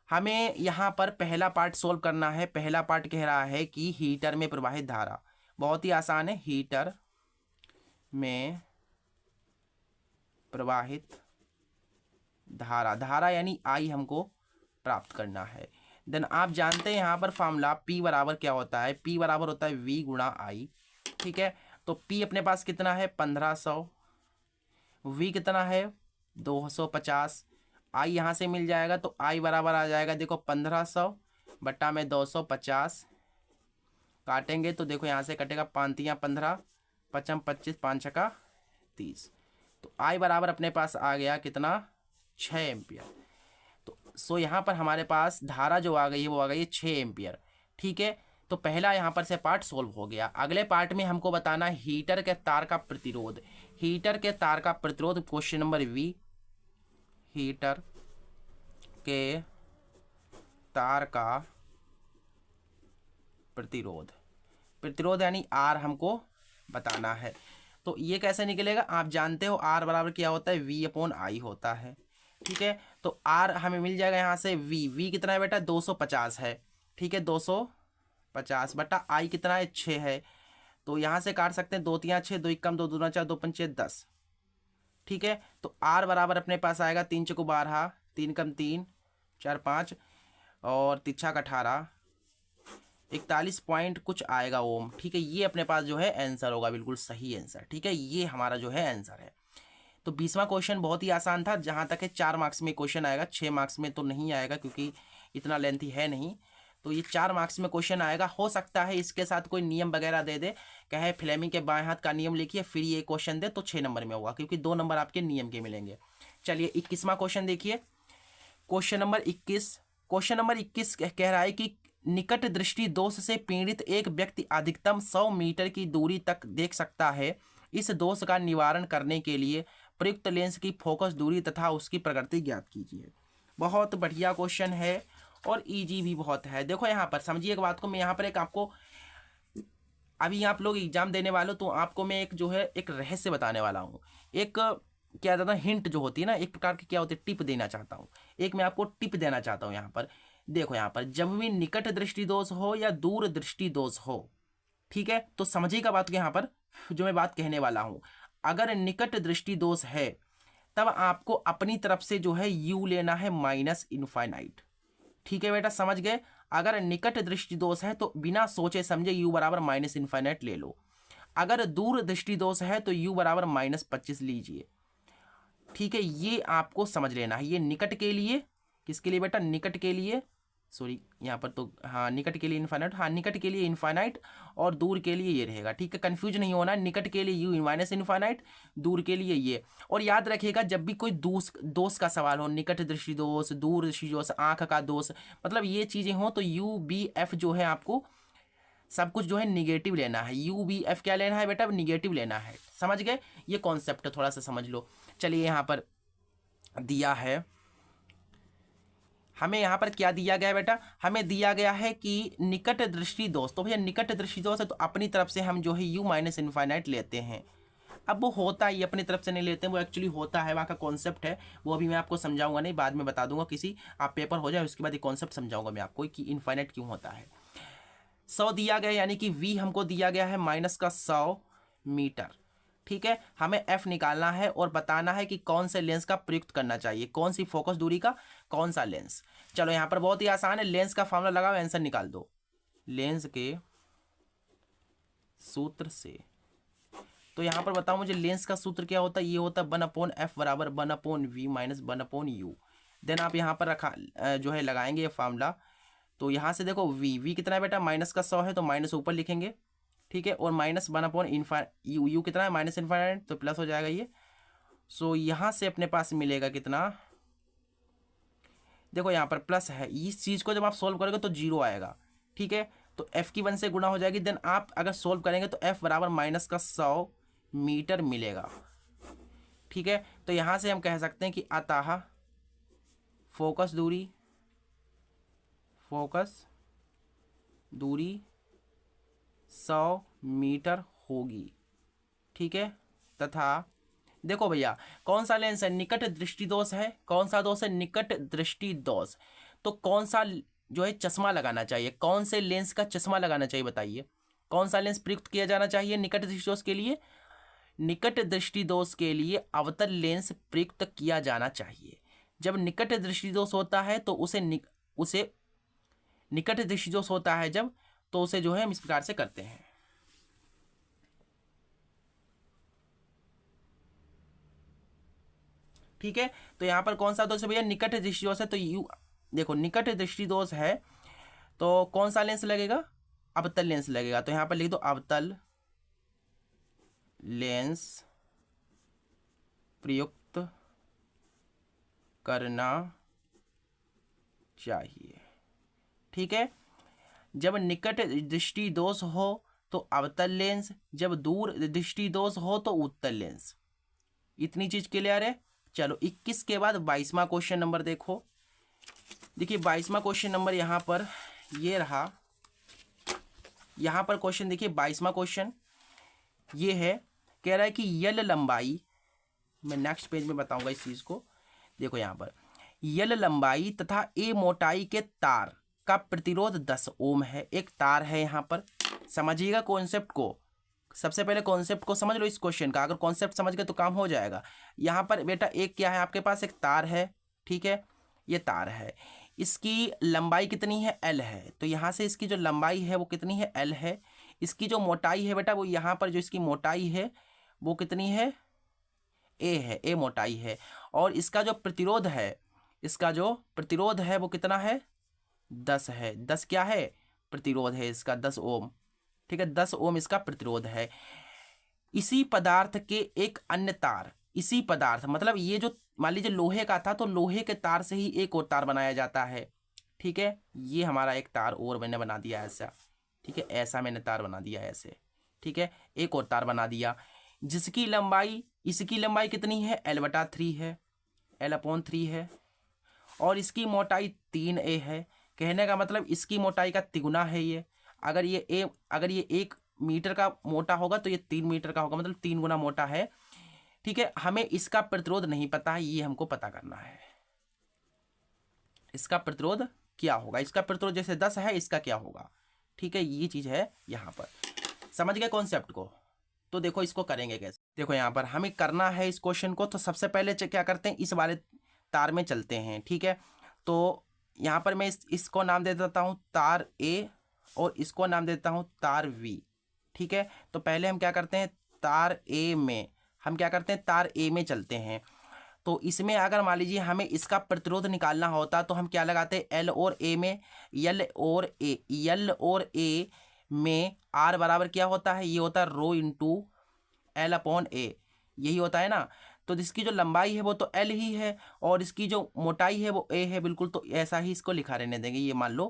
हमें यहाँ पर पहला पार्ट सोल्व करना है। पहला पार्ट कह रहा है कि हीटर में प्रवाहित धारा, बहुत ही आसान है, हीटर में प्रवाहित धारा, धारा यानी आई हमको प्राप्त करना है। देन आप जानते हैं यहाँ पर फॉर्मूला P बराबर क्या होता है, P बराबर होता है V गुणा I। ठीक है, तो P अपने पास कितना है 1500, V कितना है 250, I यहाँ से मिल जाएगा तो I बराबर आ जाएगा, देखो 1500 बट्टा में 250, काटेंगे तो देखो यहाँ से कटेगा 5 × 15, 5 × 25, 5 छक्का 30, तो I बराबर अपने पास आ गया कितना 6 एम्पियर। तो सो यहाँ पर हमारे पास धारा जो आ गई है वो आ गई है 6 एम्पियर। ठीक है, तो पहला यहाँ पर से पार्ट सोल्व हो गया। अगले पार्ट में हमको बताना है हीटर के तार का प्रतिरोध, हीटर के तार का प्रतिरोध, क्वेश्चन नंबर V, हीटर के तार का प्रतिरोध, प्रतिरोध यानी R हमको बताना है। तो ये कैसे निकलेगा, आप जानते हो R बराबर क्या होता है V/I होता है। ठीक है, तो R हमें मिल जाएगा यहाँ से V कितना है बेटा 250 है। ठीक है, 250 बटा I कितना है 6 है, तो यहाँ से काट सकते हैं 2 × 3 = 6, 2 × 1 = 2, 2 × 4 = 2 × 5 = 10। ठीक है, तो R बराबर अपने पास आएगा 3 × 12, 3 × 3 = 4, 5 और 3 × 18 41 पॉइंट कुछ आएगा ओम। ठीक है, ये अपने पास जो है आंसर होगा, बिल्कुल सही आंसर। ठीक है, ये हमारा जो है आंसर है। तो 20वां क्वेश्चन बहुत ही आसान था, जहाँ तक है 4 मार्क्स में क्वेश्चन आएगा, 6 मार्क्स में तो नहीं आएगा क्योंकि इतना लेंथी है नहीं, तो ये 4 मार्क्स में क्वेश्चन आएगा। हो सकता है इसके साथ कोई नियम वगैरह दे दे, कहे फ्लेमिंग के बाएं हाथ का नियम लिखिए फिर ये क्वेश्चन दे, तो 6 नंबर में होगा क्योंकि 2 नंबर आपके नियम के मिलेंगे। चलिए 21वां क्वेश्चन देखिए, क्वेश्चन नंबर 21। क्वेश्चन नंबर 21 कह रहा है कि निकट दृष्टि दोष से पीड़ित एक व्यक्ति अधिकतम 100 मीटर की दूरी तक देख सकता है। इस दोष का निवारण करने के लिए प्रयुक्त लेंस की फोकस दूरी तथा उसकी प्रकृति ज्ञात कीजिए। बहुत बढ़िया क्वेश्चन है और इजी भी बहुत है। देखो यहाँ पर समझिए एक बात को, मैं यहाँ पर एक आपको, अभी आप लोग एग्जाम देने वाले हो तो आपको मैं एक जो है एक रहस्य बताने वाला हूँ। एक क्या कहता है हिंट जो होती है ना, एक प्रकार की क्या होती है टिप देना चाहता हूँ, एक मैं आपको टिप देना चाहता हूँ। यहाँ पर देखो, यहाँ पर जब भी निकट दृष्टि दोष हो या दूर दृष्टि दोष हो, ठीक है, तो समझिएगा बात को, यहाँ पर जो मैं बात कहने वाला हूँ, अगर निकट दृष्टि दोष है तब आपको अपनी तरफ से जो है u लेना है -इनफाइनाइट। ठीक है बेटा, समझ गए। अगर निकट दृष्टि दोष है तो बिना सोचे समझे u बराबर -इनफाइनाइट ले लो। अगर दूर दृष्टि दोष है तो u बराबर -25 लीजिए। ठीक है, ये आपको समझ लेना है। ये निकट के लिए, किसके लिए बेटा, निकट के लिए, सॉरी यहाँ पर तो हाँ निकट के लिए इनफाइनाइट, हाँ निकट के लिए इनफाइनाइट और दूर के लिए ये रहेगा। ठीक है, कंफ्यूज नहीं होना, निकट के लिए u -इनफाइनाइट, दूर के लिए ये। और याद रखिएगा जब भी कोई दोष का सवाल हो, निकट दृष्टि दोष, दूर दृष्टि दोष, आंख का दोष, मतलब ये चीज़ें हो तो u b f जो है आपको सब कुछ जो है निगेटिव लेना है। u b f क्या लेना है बेटा, निगेटिव लेना है। समझ गए, ये कॉन्सेप्ट थोड़ा सा समझ लो। चलिए यहाँ पर दिया है, हमें यहाँ पर क्या दिया गया है बेटा, हमें दिया गया है कि निकट दृष्टि दोष, तो भैया निकट दृष्टि दोष है तो अपनी तरफ से हम जो है u -इनफाइनाइट लेते हैं। अब वो होता ही अपनी तरफ से नहीं लेते हैं, वो एक्चुअली होता है, वहाँ का कॉन्सेप्ट है, वो अभी मैं आपको समझाऊंगा नहीं, बाद में बता दूंगा, किसी आप पेपर हो जाए उसके बाद ये कॉन्सेप्ट समझाऊंगा मैं आपको कि इनफाइनाइट क्यों होता है। 100 दिया गया यानी कि v हमको दिया गया है -100 मीटर। ठीक है, हमें f निकालना है और बताना है कि कौन से लेंस का प्रयुक्त करना चाहिए, कौन सी फोकस दूरी का कौन सा लेंस। चलो यहाँ पर बहुत ही आसान है, लेंस का फॉर्मूला लगाओ, आंसर निकाल दो। लेंस के सूत्र से, तो यहाँ पर बताओ मुझे लेंस का सूत्र क्या होता है, ये होता है 1/f बराबर 1/v - 1/u। देन आप यहाँ पर रखा जो है लगाएंगे ये फार्मूला, तो यहाँ से देखो v कितना है बेटा, -100 है तो माइनस ऊपर लिखेंगे, ठीक है, और -1/∞ यू कितना है, -∞, तो प्लस हो जाएगा ये। सो यहाँ से अपने पास मिलेगा कितना, देखो यहाँ पर प्लस है, इस चीज़ को जब आप सोल्व करोगे तो 0 आएगा। ठीक है, तो f की 1 से गुणा हो जाएगी, देन आप अगर सोल्व करेंगे तो f बराबर -100 मीटर मिलेगा। ठीक है, तो यहाँ से हम कह सकते हैं कि अतः फोकस दूरी 100 मीटर होगी। ठीक है, तथा देखो भैया कौन सा लेंस है, निकट दृष्टि दोष है, कौन सा दोष है, निकट दृष्टि दोष। तो कौन सा जो है चश्मा लगाना चाहिए, कौन से लेंस का चश्मा लगाना चाहिए बताइए, कौन सा लेंस प्रयुक्त किया जाना चाहिए निकट दृष्टि दोष के लिए, निकट दृष्टि दोष के लिए अवतल लेंस प्रयुक्त किया जाना चाहिए। जब निकट दृष्टि दोष होता है तो उसे निकट दृष्टि दोष होता है जब, तो उसे जो है हम इस प्रकार से करते हैं। ठीक है, तो यहाँ पर कौन सा दोष है भैया, निकट दृष्टि दोष है, तो यू देखो निकट दृष्टि दोष है तो कौन सा लेंस लगेगा, अवतल लेंस लगेगा। तो यहाँ पर लिख दो अवतल लेंस प्रयुक्त करना चाहिए। ठीक है, जब निकट दृष्टि दोष हो तो अवतल लेंस, जब दूर दृष्टि दोष हो तो उत्तल लेंस। इतनी चीज क्लियर है। चलो 21 के बाद 22वां क्वेश्चन नंबर देखो। देखिए 22वां क्वेश्चन नंबर यहाँ पर ये रहा, यहाँ पर क्वेश्चन देखिए 22वां क्वेश्चन ये है, कह रहा है कि यल लंबाई, मैं नेक्स्ट पेज में बताऊंगा इस चीज को। देखो यहाँ पर यल लंबाई तथा ए मोटाई के तार का प्रतिरोध 10 ओम है। एक तार है यहाँ पर, समझिएगा कॉन्सेप्ट को, सबसे पहले कॉन्सेप्ट को समझ लो इस क्वेश्चन का। अगर कॉन्सेप्ट समझ गए तो काम हो जाएगा। यहाँ पर बेटा एक क्या है आपके पास, एक तार है। ठीक है, ये तार है, इसकी लंबाई कितनी है, L है। तो यहाँ से इसकी जो लंबाई है वो कितनी है, L है। इसकी जो मोटाई है बेटा वो यहाँ पर जो इसकी मोटाई है वो कितनी है, A है, A मोटाई है। और इसका जो प्रतिरोध है, इसका जो प्रतिरोध है वो कितना है, 10 है। 10 क्या है, प्रतिरोध है इसका, 10 ओम। ठीक है, 10 ओम इसका प्रतिरोध है। इसी पदार्थ के एक अन्य तार, इसी पदार्थ मतलब ये जो मान लीजिए लोहे का था तो लोहे के तार से ही एक और तार बनाया जाता है। ठीक है, ये हमारा एक तार और मैंने बना दिया ऐसा। ठीक है, ऐसा मैंने तार बना दिया ऐसे। ठीक है, एक और तार बना दिया जिसकी लंबाई, इसकी लंबाई कितनी है, L/3 है, L/3 है। और इसकी मोटाई 3a है। कहने का मतलब इसकी मोटाई का तिगुना है ये। अगर ये 1 मीटर का मोटा होगा तो ये 3 मीटर का होगा, मतलब 3 गुना मोटा है। ठीक है, हमें इसका प्रतिरोध नहीं पता है, ये हमको पता करना है। इसका प्रतिरोध क्या होगा, इसका प्रतिरोध जैसे 10 है, इसका क्या होगा। ठीक है, ये चीज है यहाँ पर। समझ गए कॉन्सेप्ट को। तो देखो इसको करेंगे कैसे। देखो यहाँ पर हमें करना है इस क्वेश्चन को, तो सबसे पहले क्या करते हैं, इस वाले तार में चलते हैं। ठीक है, तो यहाँ पर मैं इसको नाम दे देता हूँ तार A और इसको नाम देता हूँ तार V। ठीक है, तो पहले हम क्या करते हैं, तार A में हम क्या करते हैं, तार A में चलते हैं। तो इसमें अगर मान लीजिए हमें इसका प्रतिरोध निकालना होता तो हम क्या लगाते हैं, L और A में, L और A में R बराबर क्या होता है, ये होता है रो इंटू L/A, यही होता है ना। तो इसकी जो लंबाई है वो तो L ही है और इसकी जो मोटाई है वो A है, बिल्कुल। तो ऐसा ही इसको लिखा रहने देंगे। ये मान लो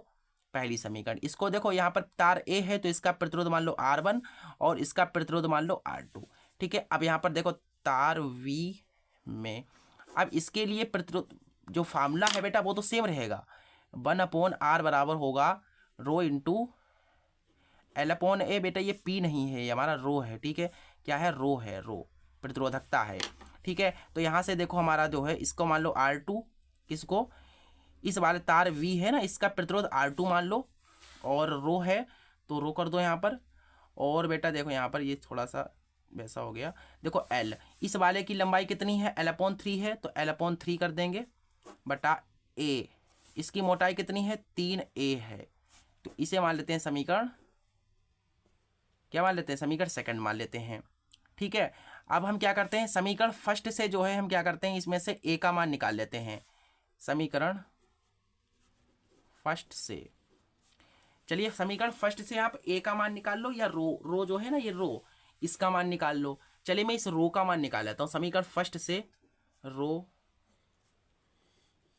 पहली समीकरण। इसको देखो यहाँ पर तार A है तो इसका प्रतिरोध मान लो R1 और इसका प्रतिरोध मान लो R2। ठीक है, अब यहाँ पर देखो तार V में, अब इसके लिए प्रतिरोध जो फार्मूला है बेटा वो तो सेम रहेगा, 1/R बराबर होगा रो इंटू L/A। बेटा ये P नहीं है, ये हमारा रो है। ठीक है, क्या है, रो है, रो प्रतिरोधकता है। ठीक है, तो यहाँ से देखो हमारा जो है इसको मान लो R2, किसको, इस वाले तार V है ना, इसका प्रतिरोध R2 मान लो, और रो है तो रो कर दो यहाँ पर। और बेटा देखो यहाँ पर ये थोड़ा सा वैसा हो गया। देखो L, इस वाले की लंबाई कितनी है, L/3 है, तो L/3 कर देंगे बटा A। इसकी मोटाई कितनी है, 3a है। तो इसे मान लेते हैं समीकरण, क्या मान लेते हैं, समीकरण सेकंड मान लेते हैं। ठीक है, अब हम क्या करते हैं, समीकरण फर्स्ट से जो है हम क्या करते हैं, इसमें से A का मान निकाल लेते हैं। समीकरण फर्स्ट से चलिए समीकरण फर्स्ट से आप ए का मान निकाल लो, या रो जो है ना ये रो, इसका मान निकाल लो। चलिए मैं इस रो का मान निकाल लेता हूँ। समीकरण फर्स्ट से रो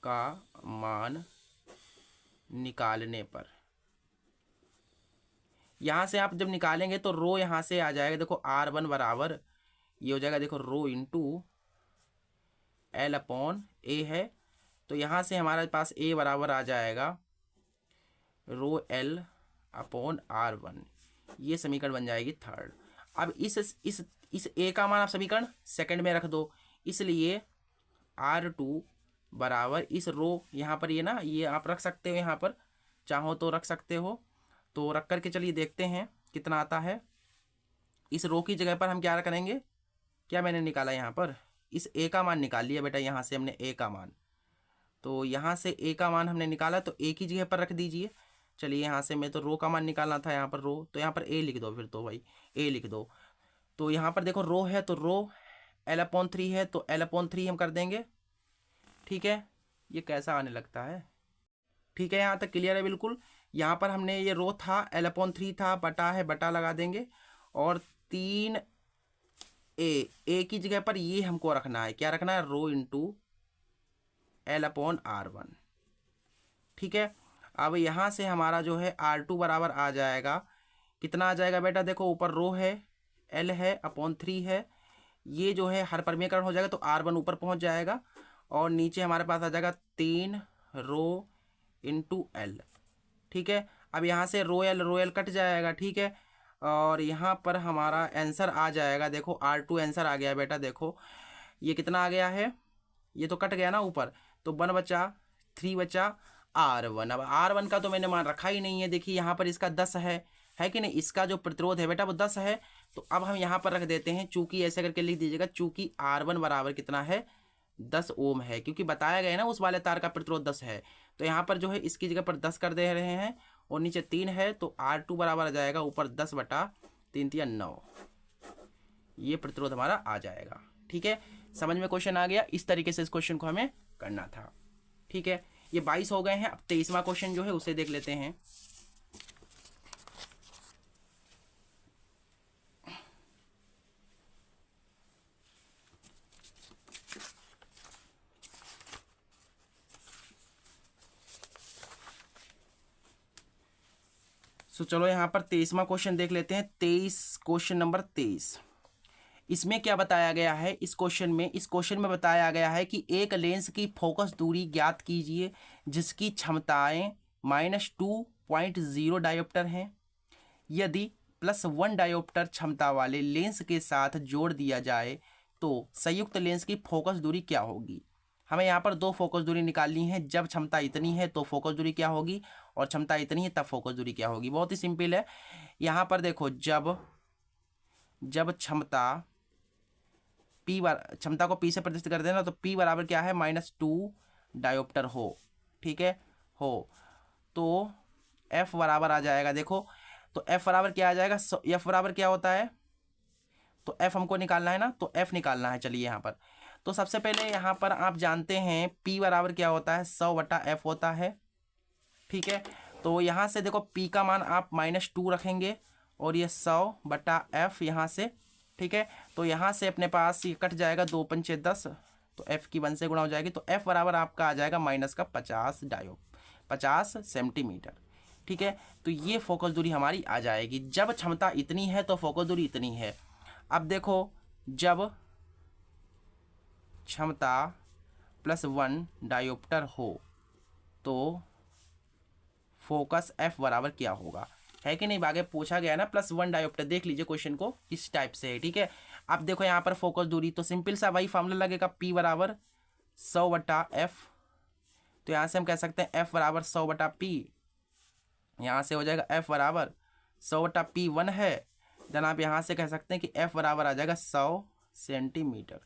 का मान निकालने पर, यहां से आप जब निकालेंगे तो रो यहां से आ जाएगा, देखो R1 बराबर ये हो जाएगा, देखो रो इंटू L अपॉन ए है, तो यहां से हमारे पास A बराबर आ जाएगा रो L अपॉन R1। ये समीकरण बन जाएगी थर्ड। अब इस A का मान आप समीकरण सेकंड में रख दो, इसलिए R2 बराबर इस रो यहाँ पर ये ना, ये आप रख सकते हो, यहाँ पर चाहो तो रख सकते हो, तो रख करके चलिए देखते हैं कितना आता है। इस रो की जगह पर हम क्या करेंगे, क्या मैंने निकाला यहाँ पर, इस A का मान निकाल लिया बेटा, यहाँ से हमने A का मान, तो यहाँ से A का मान हमने निकाला, तो A की जगह पर रख दीजिए। चलिए यहाँ से मैं तो रो का मान निकालना था, यहाँ पर रो, तो यहाँ पर A लिख दो, फिर तो भाई A लिख दो। तो यहाँ पर देखो रो है तो रो L/3 है, तो L/3 हम कर देंगे। ठीक है, ये कैसा आने लगता है। ठीक है, यहाँ तक क्लियर है बिल्कुल। यहाँ पर हमने ये रो था L/3 था, बटा है, बटा लगा देंगे, और 3 ए की जगह पर ये हमको रखना है, क्या रखना है, रो इंटू L/R1। ठीक है, अब यहाँ से हमारा जो है R2 बराबर आ जाएगा, कितना आ जाएगा बेटा, देखो ऊपर रो है, L है, अपॉन 3 है, ये जो है हर परमीकरण हो जाएगा, तो R1 ऊपर पहुँच जाएगा, और नीचे हमारे पास आ जाएगा 3 रो इंटू L। ठीक है, अब यहाँ से रो L कट जाएगा। ठीक है, और यहाँ पर हमारा आंसर आ जाएगा, देखो R2 आंसर आ गया बेटा, देखो ये कितना आ गया है, ये तो कट गया ना ऊपर, तो 1 बचा, 3 बचा R1। अब R1 का तो मैंने मान रखा ही नहीं है, देखिए यहाँ पर इसका 10 है कि नहीं, इसका जो प्रतिरोध है बेटा वो 10 है, तो अब हम यहाँ पर रख देते हैं, चूंकि ऐसे करके लिख दीजिएगा, चूंकि R1 बराबर कितना है, 10 ओम है, क्योंकि बताया गया है ना उस वाले तार का प्रतिरोध 10 है, तो यहाँ पर जो है इसकी जगह पर 10 कर दे रहे हैं, और नीचे 3 है, तो R2 बराबर आ जाएगा ऊपर 10 बटा 3 या 9, ये प्रतिरोध हमारा आ जाएगा। ठीक है, समझ में क्वेश्चन आ गया, इस तरीके से इस क्वेश्चन को हमें करना था। ठीक है, ये 22 हो गए हैं। अब 23वां क्वेश्चन जो है उसे देख लेते हैं। तो चलो यहाँ पर 23वां क्वेश्चन देख लेते हैं। क्वेश्चन नंबर 23, इसमें क्या बताया गया है, इस क्वेश्चन में बताया गया है कि एक लेंस की फोकस दूरी ज्ञात कीजिए जिसकी क्षमताएं -2.0 डायोप्टर हैं। यदि +1 डायोप्टर क्षमता वाले लेंस के साथ जोड़ दिया जाए तो संयुक्त लेंस की फोकस दूरी क्या होगी। हमें यहाँ पर 2 फोकस दूरी निकालनी है, जब क्षमता इतनी है तो फोकस दूरी क्या होगी, और क्षमता इतनी है तब फोकस दूरी क्या होगी। बहुत ही सिंपल है, यहाँ पर देखो जब क्षमता क्षमता को P से प्रतिष्ठित कर देना, तो P बराबर क्या है, -2 डायोप्टर हो। ठीक है, हो तो F बराबर आ जाएगा, देखो तो F बराबर क्या आ जाएगा, F बराबर क्या होता है, तो F हमको निकालना है ना, तो F निकालना है। चलिए यहाँ पर तो सबसे पहले यहाँ पर आप जानते हैं P बराबर क्या होता है, 100 बटा F होता है। ठीक है, तो यहाँ से देखो P का मान आप -2 रखेंगे, और ये 100 बटा F यहाँ से। ठीक है, तो यहाँ से अपने पास ये कट जाएगा, 2 पंचे 10, तो F की 1 से गुणा हो जाएगी, तो F बराबर आपका आ जाएगा -50 सेंटीमीटर। ठीक है, तो ये फोकस दूरी हमारी आ जाएगी। जब क्षमता इतनी है तो फोकस दूरी इतनी है। अब देखो जब क्षमता +1 डायोप्टर हो तो फोकस F बराबर क्या होगा, है कि नहीं, आगे पूछा गया ना +1 डायोप्टर। देख लीजिए क्वेश्चन को इस टाइप से है। ठीक है, अब देखो यहाँ पर फोकस दूरी, तो सिंपल सा वही फॉर्मूला लगेगा, P बराबर 100 बटा F, तो यहाँ से हम कह सकते हैं F बराबर 100 बटा P, यहाँ से हो जाएगा F बराबर 100 बटा P 1 है, देन आप यहाँ से कह सकते हैं कि F बराबर आ जाएगा 100 सेंटीमीटर।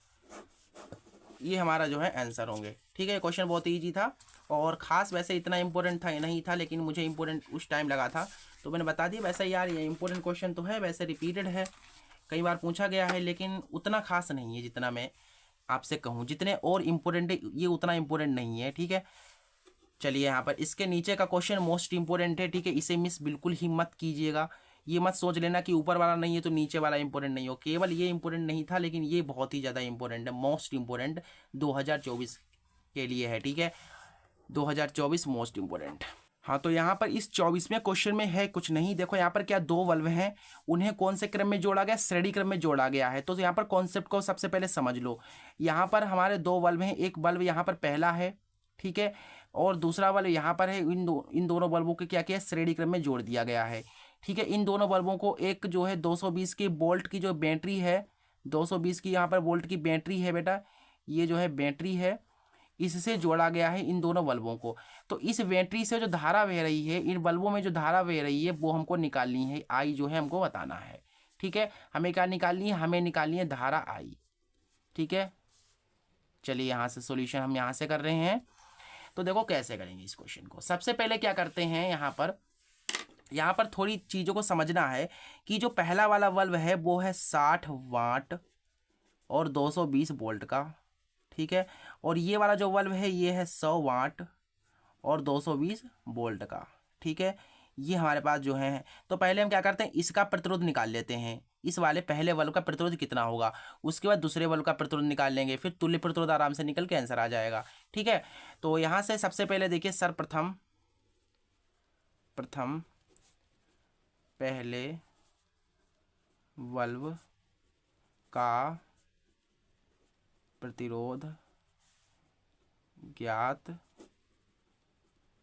ये हमारा जो है आंसर होंगे। ठीक है, क्वेश्चन बहुत ईजी था, और ख़ास वैसे इतना इंपॉर्टेंट था नहीं था, लेकिन मुझे इंपॉर्टेंट उस टाइम लगा था तो मैंने बता दिया। वैसे यार ये इंपॉर्टेंट क्वेश्चन तो है, वैसे रिपीटेड है, कई बार पूछा गया है, लेकिन उतना खास नहीं है जितना मैं आपसे कहूँ। जितने और इम्पोर्टेंट है ये उतना इम्पोर्टेंट नहीं है। ठीक है, चलिए यहाँ पर इसके नीचे का क्वेश्चन मोस्ट इंपोर्टेंट है, ठीक है, इसे मिस बिल्कुल ही मत कीजिएगा। ये मत सोच लेना कि ऊपर वाला नहीं है तो नीचे वाला इंपॉर्टेंट नहीं हो, केवल ये इंपॉर्टेंट नहीं था, लेकिन ये बहुत ही ज़्यादा इंपॉर्टेंट है, मोस्ट इंपॉर्टेंट 2024 के लिए है, ठीक है, 2024 मोस्ट इंपॉर्टेंट। हाँ, तो यहाँ पर इस 24वें क्वेश्चन में है कुछ नहीं। देखो यहाँ पर क्या दो वल्व हैं, उन्हें कौन से क्रम में जोड़ा गया, श्रेणी क्रम में जोड़ा गया है। तो यहाँ पर कॉन्सेप्ट को सबसे पहले समझ लो। यहाँ पर हमारे दो वल्व हैं, एक वल्व यहाँ पर पहला है, ठीक है, और दूसरा वल्व यहाँ पर है। इन दोनों वल्वों के क्या किया, श्रेणी क्रम में जोड़ दिया गया है, ठीक है। इन दोनों बल्बों को एक जो है 220 की वोल्ट की जो बैटरी है, 220 की यहाँ पर वोल्ट की बैटरी है बेटा, ये जो है बैटरी है, इससे जोड़ा गया है इन दोनों बल्बों को। तो इस बैटरी से जो धारा बह रही है, इन बल्बों में जो धारा बह रही है वो हमको निकालनी है, आई जो है हमको बताना है, ठीक है। हमें क्या निकालनी है, हमें निकालनी है धारा आई, ठीक है। चलिए यहाँ से सॉल्यूशन हम यहाँ से कर रहे हैं। तो देखो कैसे करेंगे इस क्वेश्चन को। सबसे पहले क्या करते हैं, यहाँ पर थोड़ी चीज़ों को समझना है कि जो पहला वाला बल्ब है वो है 60 वाट और 220 वोल्ट का, ठीक है, और ये वाला जो बल्ब है ये है 100 वाट और 220 वोल्ट का, ठीक है। ये हमारे पास जो है, तो पहले हम क्या करते हैं, इसका प्रतिरोध निकाल लेते हैं। इस वाले पहले बल्ब का प्रतिरोध कितना होगा, उसके बाद दूसरे बल्ब का प्रतिरोध निकाल लेंगे, फिर तुल्य प्रतिरोध आराम से निकल के आंसर आ जाएगा, ठीक है। तो यहाँ से सबसे पहले देखिए सर्वप्रथम पहले बल्ब का प्रतिरोध ज्ञात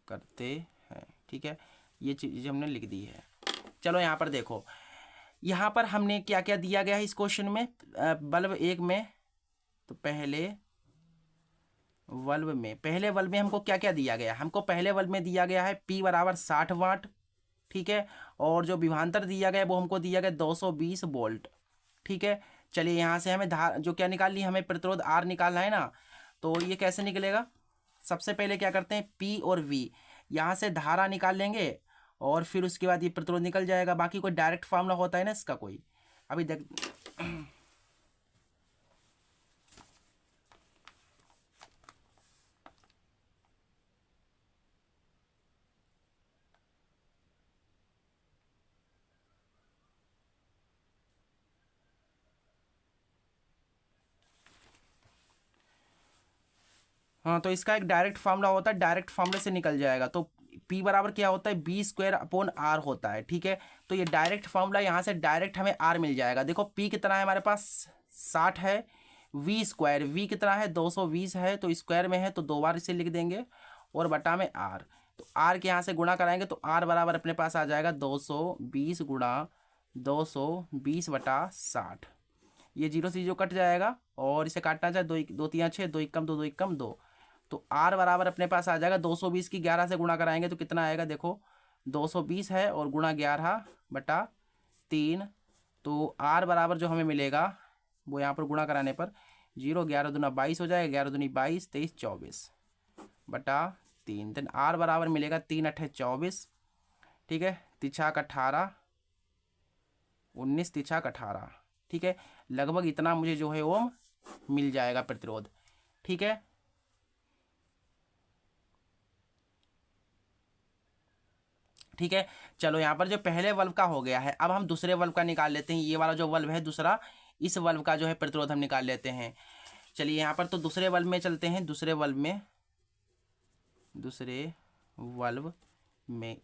करते हैं, ठीक है। ये चीज़ हमने लिख दी है। चलो यहाँ पर देखो, यहाँ पर हमने क्या क्या दिया गया है इस क्वेश्चन में, बल्ब एक में, तो पहले बल्ब में हमको क्या क्या दिया गया, हमको पहले बल्ब में दिया गया है P बराबर 60 वाट, ठीक है, और जो विभवांतर दिया गया वो हमको दिया गया 220 वोल्ट, ठीक है। चलिए यहाँ से हमें जो क्या निकालनी है, हमें प्रतिरोध R निकालना है ना। तो ये कैसे निकलेगा, सबसे पहले क्या करते हैं P और V, यहाँ से धारा निकाल लेंगे और फिर उसके बाद ये प्रतिरोध निकल जाएगा। बाकी कोई डायरेक्ट फार्मूला होता है ना इसका, कोई अभी देख हाँ, तो इसका एक डायरेक्ट फार्मूला होता है, डायरेक्ट फार्मूले से निकल जाएगा। तो P बराबर क्या होता है, B²/R होता है, ठीक है। तो ये डायरेक्ट फार्मूला, यहाँ से डायरेक्ट हमें R मिल जाएगा। देखो P कितना है हमारे पास 60 है, V² कितना है 220 है, तो स्क्वायर में है तो 2 बार इसे लिख देंगे, और बटा में R। तो R के यहाँ से गुणा कराएंगे तो R बराबर अपने पास आ जाएगा 220 गुणा 220/60। ये 0 से 0 कट जाएगा और इसे काटना चाहे 2 3 6, 2 1 2, 2 1 2, तो R बराबर अपने पास आ जाएगा 220 की 11 से गुणा कराएंगे तो कितना आएगा, देखो 220 है और गुणा 11/3, तो R बराबर जो हमें मिलेगा वो यहाँ पर गुणा कराने पर 0 11 दूना 22 हो जाएगा, 11 दूनी 22, 23 24/3। देन R बराबर मिलेगा 3 8 24, ठीक है, 3 18 19, 3 18, ठीक है। लगभग इतना मुझे जो है वो मिल जाएगा प्रतिरोध, ठीक है। ठीक है, चलो यहाँ पर जो पहले बल्ब का हो गया है, अब हम दूसरे बल्ब का निकाल लेते हैं। ये वाला जो बल्ब है दूसरा, इस बल्ब का जो है प्रतिरोध हम निकाल लेते हैं। चलिए यहाँ पर तो दूसरे बल्ब में चलते हैं, दूसरे बल्ब में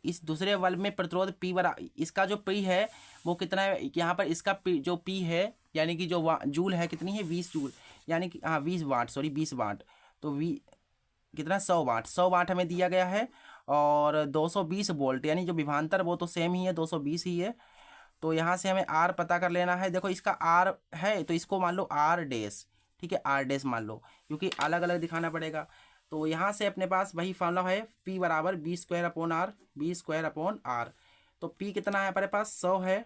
इस दूसरे बल्ब में प्रतिरोध P इसका जो P है वो कितना है, यहाँ पर इसका जो P है यानी कि जो जूल है कितनी है 20 जूल, यानी कि हाँ 20 वाट, सॉरी 20 वाट, तो कितना 100 वाट हमें दिया गया है, और 220 वोल्ट यानी जो विभवांतर वो तो सेम ही है, 220 ही है। तो यहाँ से हमें R पता कर लेना है। देखो इसका R है तो इसको मान लो R', ठीक है, R' मान लो, क्योंकि अलग अलग दिखाना पड़ेगा। तो यहाँ से अपने पास वही फॉर्मूला है, P बराबर B²/R, B²/R। तो P कितना है हमारे पास 100 है,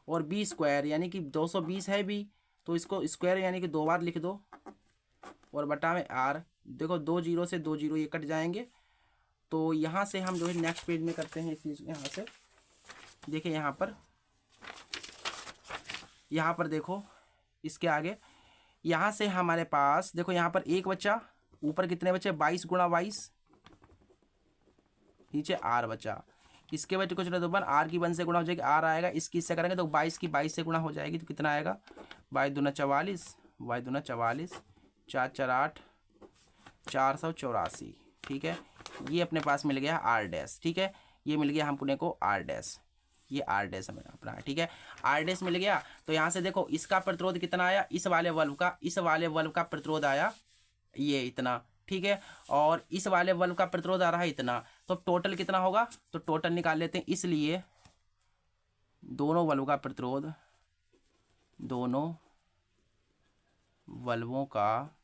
और B² यानी कि 220 है भी, तो इसको स्क्वायर यानी कि 2 बार लिख दो, और बटा में R। देखो 2 0 से 2 0 ये कट जाएंगे। तो यहाँ से हम जो है नेक्स्ट पेज में करते हैं इस यहाँ से। देखिए यहाँ पर देखो इसके आगे, यहाँ से हमारे पास देखो यहाँ पर एक बच्चा, ऊपर कितने बच्चे 22 गुणा 22, नीचे आर बचा, इसके बाद कुछ नहीं तो 1 आर की 1 से गुणा हो जाएगी, आर आएगा, इसकी इससे करेंगे तो 22 की 22 से गुणा हो जाएगी, तो कितना आएगा 22 दूना 44, 22 दूना 44, 4 4 8, 484। ठीक है, ये अपने पास मिल गया आर डैश। ठीक है, ये मिल गया हम पुणे को आर डैश, ये आर डैश हमें अपना। ठीक है, आर डैश मिल गया। तो यहाँ से देखो इसका प्रतिरोध कितना आया, इस वाले वल्व का प्रतिरोध आया ये इतना। ठीक है, और इस वाले वल्व का प्रतिरोध आ रहा है इतना, तो टोटल कितना होगा, तो टोटल निकाल लेते हैं। इसलिए दोनों वल्व का प्रतिरोध, दोनों वल्वों का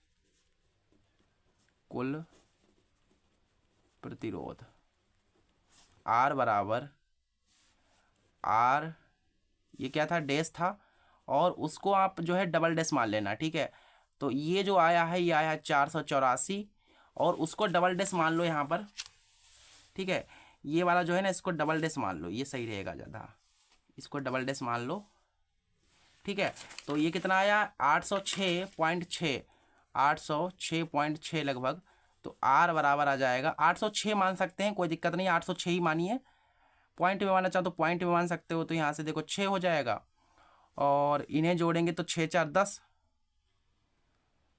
कुल प्रतिरोध R बराबर R, ये क्या था डैश था, और उसको आप जो है डबल डैश मान लेना। ठीक है, तो ये जो आया है ये आया है 484, और उसको डबल डैश मान लो यहाँ पर। ठीक है, ये वाला जो है ना इसको डबल डैश मान लो, ये सही रहेगा ज़्यादा, इसको डबल डैश मान लो। ठीक है, तो ये कितना आया 806.6, 806.6 लगभग। तो R बराबर आ जाएगा 806 मान सकते हैं, कोई दिक्कत नहीं, 806 ही मानिए। पॉइंट में मानना चाहो तो पॉइंट में मान सकते हो, तो यहाँ से देखो 6 हो जाएगा, और इन्हें जोड़ेंगे तो 6 4 10,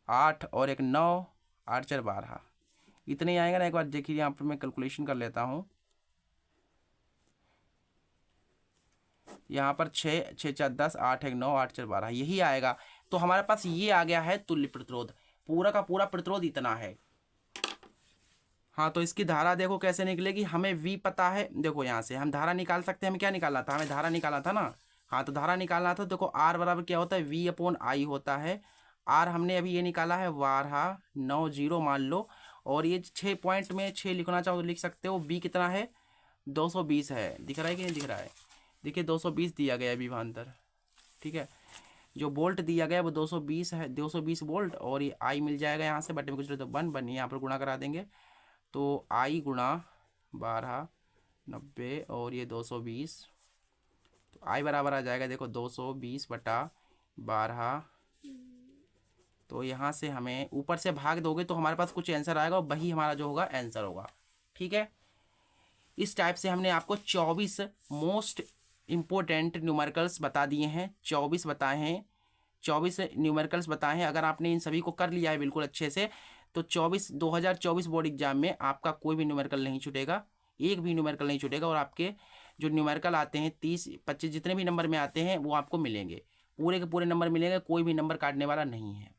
8 और 1 9, 8 4 12, इतने ही आएगा ना। एक बार देखिए यहाँ पर मैं कैलकुलेशन कर लेता हूँ, यहाँ पर 6 6 4 10, 8 1 9, 8 4 12, यही आएगा। तो हमारे पास ये आ गया है तुल्य प्रतिरोध, पूरा का पूरा प्रतिरोध इतना है। हाँ, तो इसकी धारा देखो कैसे निकलेगी, हमें V पता है, देखो यहाँ से हम धारा निकाल सकते हैं। हमें क्या निकालना था, हमें धारा निकालना था ना। हाँ, तो धारा निकालना था, देखो R बराबर क्या होता है, V/I होता है। R हमने अभी ये निकाला है 1290 मान लो, और ये 6 पॉइंट में 6 लिखना चाहो तो लिख सकते हो। B कितना है 220 है, दिख रहा है कि नहीं दिख रहा है, देखिए 220 दिया गया है विभवांतर। ठीक है, जो वोल्ट दिया गया है वो 220 है, 220 वोल्ट, और ये I मिल जाएगा यहाँ से, बटे में कुछ तो 1 यहाँ पर गुणा करा देंगे, तो I गुणा 1290 और ये 220, तो I बराबर आ जाएगा देखो 220/12। तो यहाँ से हमें ऊपर से भाग दोगे तो हमारे पास कुछ आंसर आएगा, और वही हमारा जो होगा आंसर होगा। ठीक है, इस टाइप से हमने आपको 24 मोस्ट इम्पोर्टेंट न्यूमेरिकल्स बता दिए हैं, 24 बताए हैं, 24 न्यूमेरिकल्स बताए हैं। अगर आपने इन सभी को कर लिया है बिल्कुल अच्छे से, तो 2024 बोर्ड एग्जाम में आपका कोई भी न्यूमेरिकल नहीं छूटेगा, एक भी न्यूमेरिकल नहीं छूटेगा, और आपके जो न्यूमेरिकल आते हैं 30 25 जितने भी नंबर में आते हैं वो आपको मिलेंगे, पूरे के पूरे नंबर मिलेंगे, कोई भी नंबर काटने वाला नहीं है।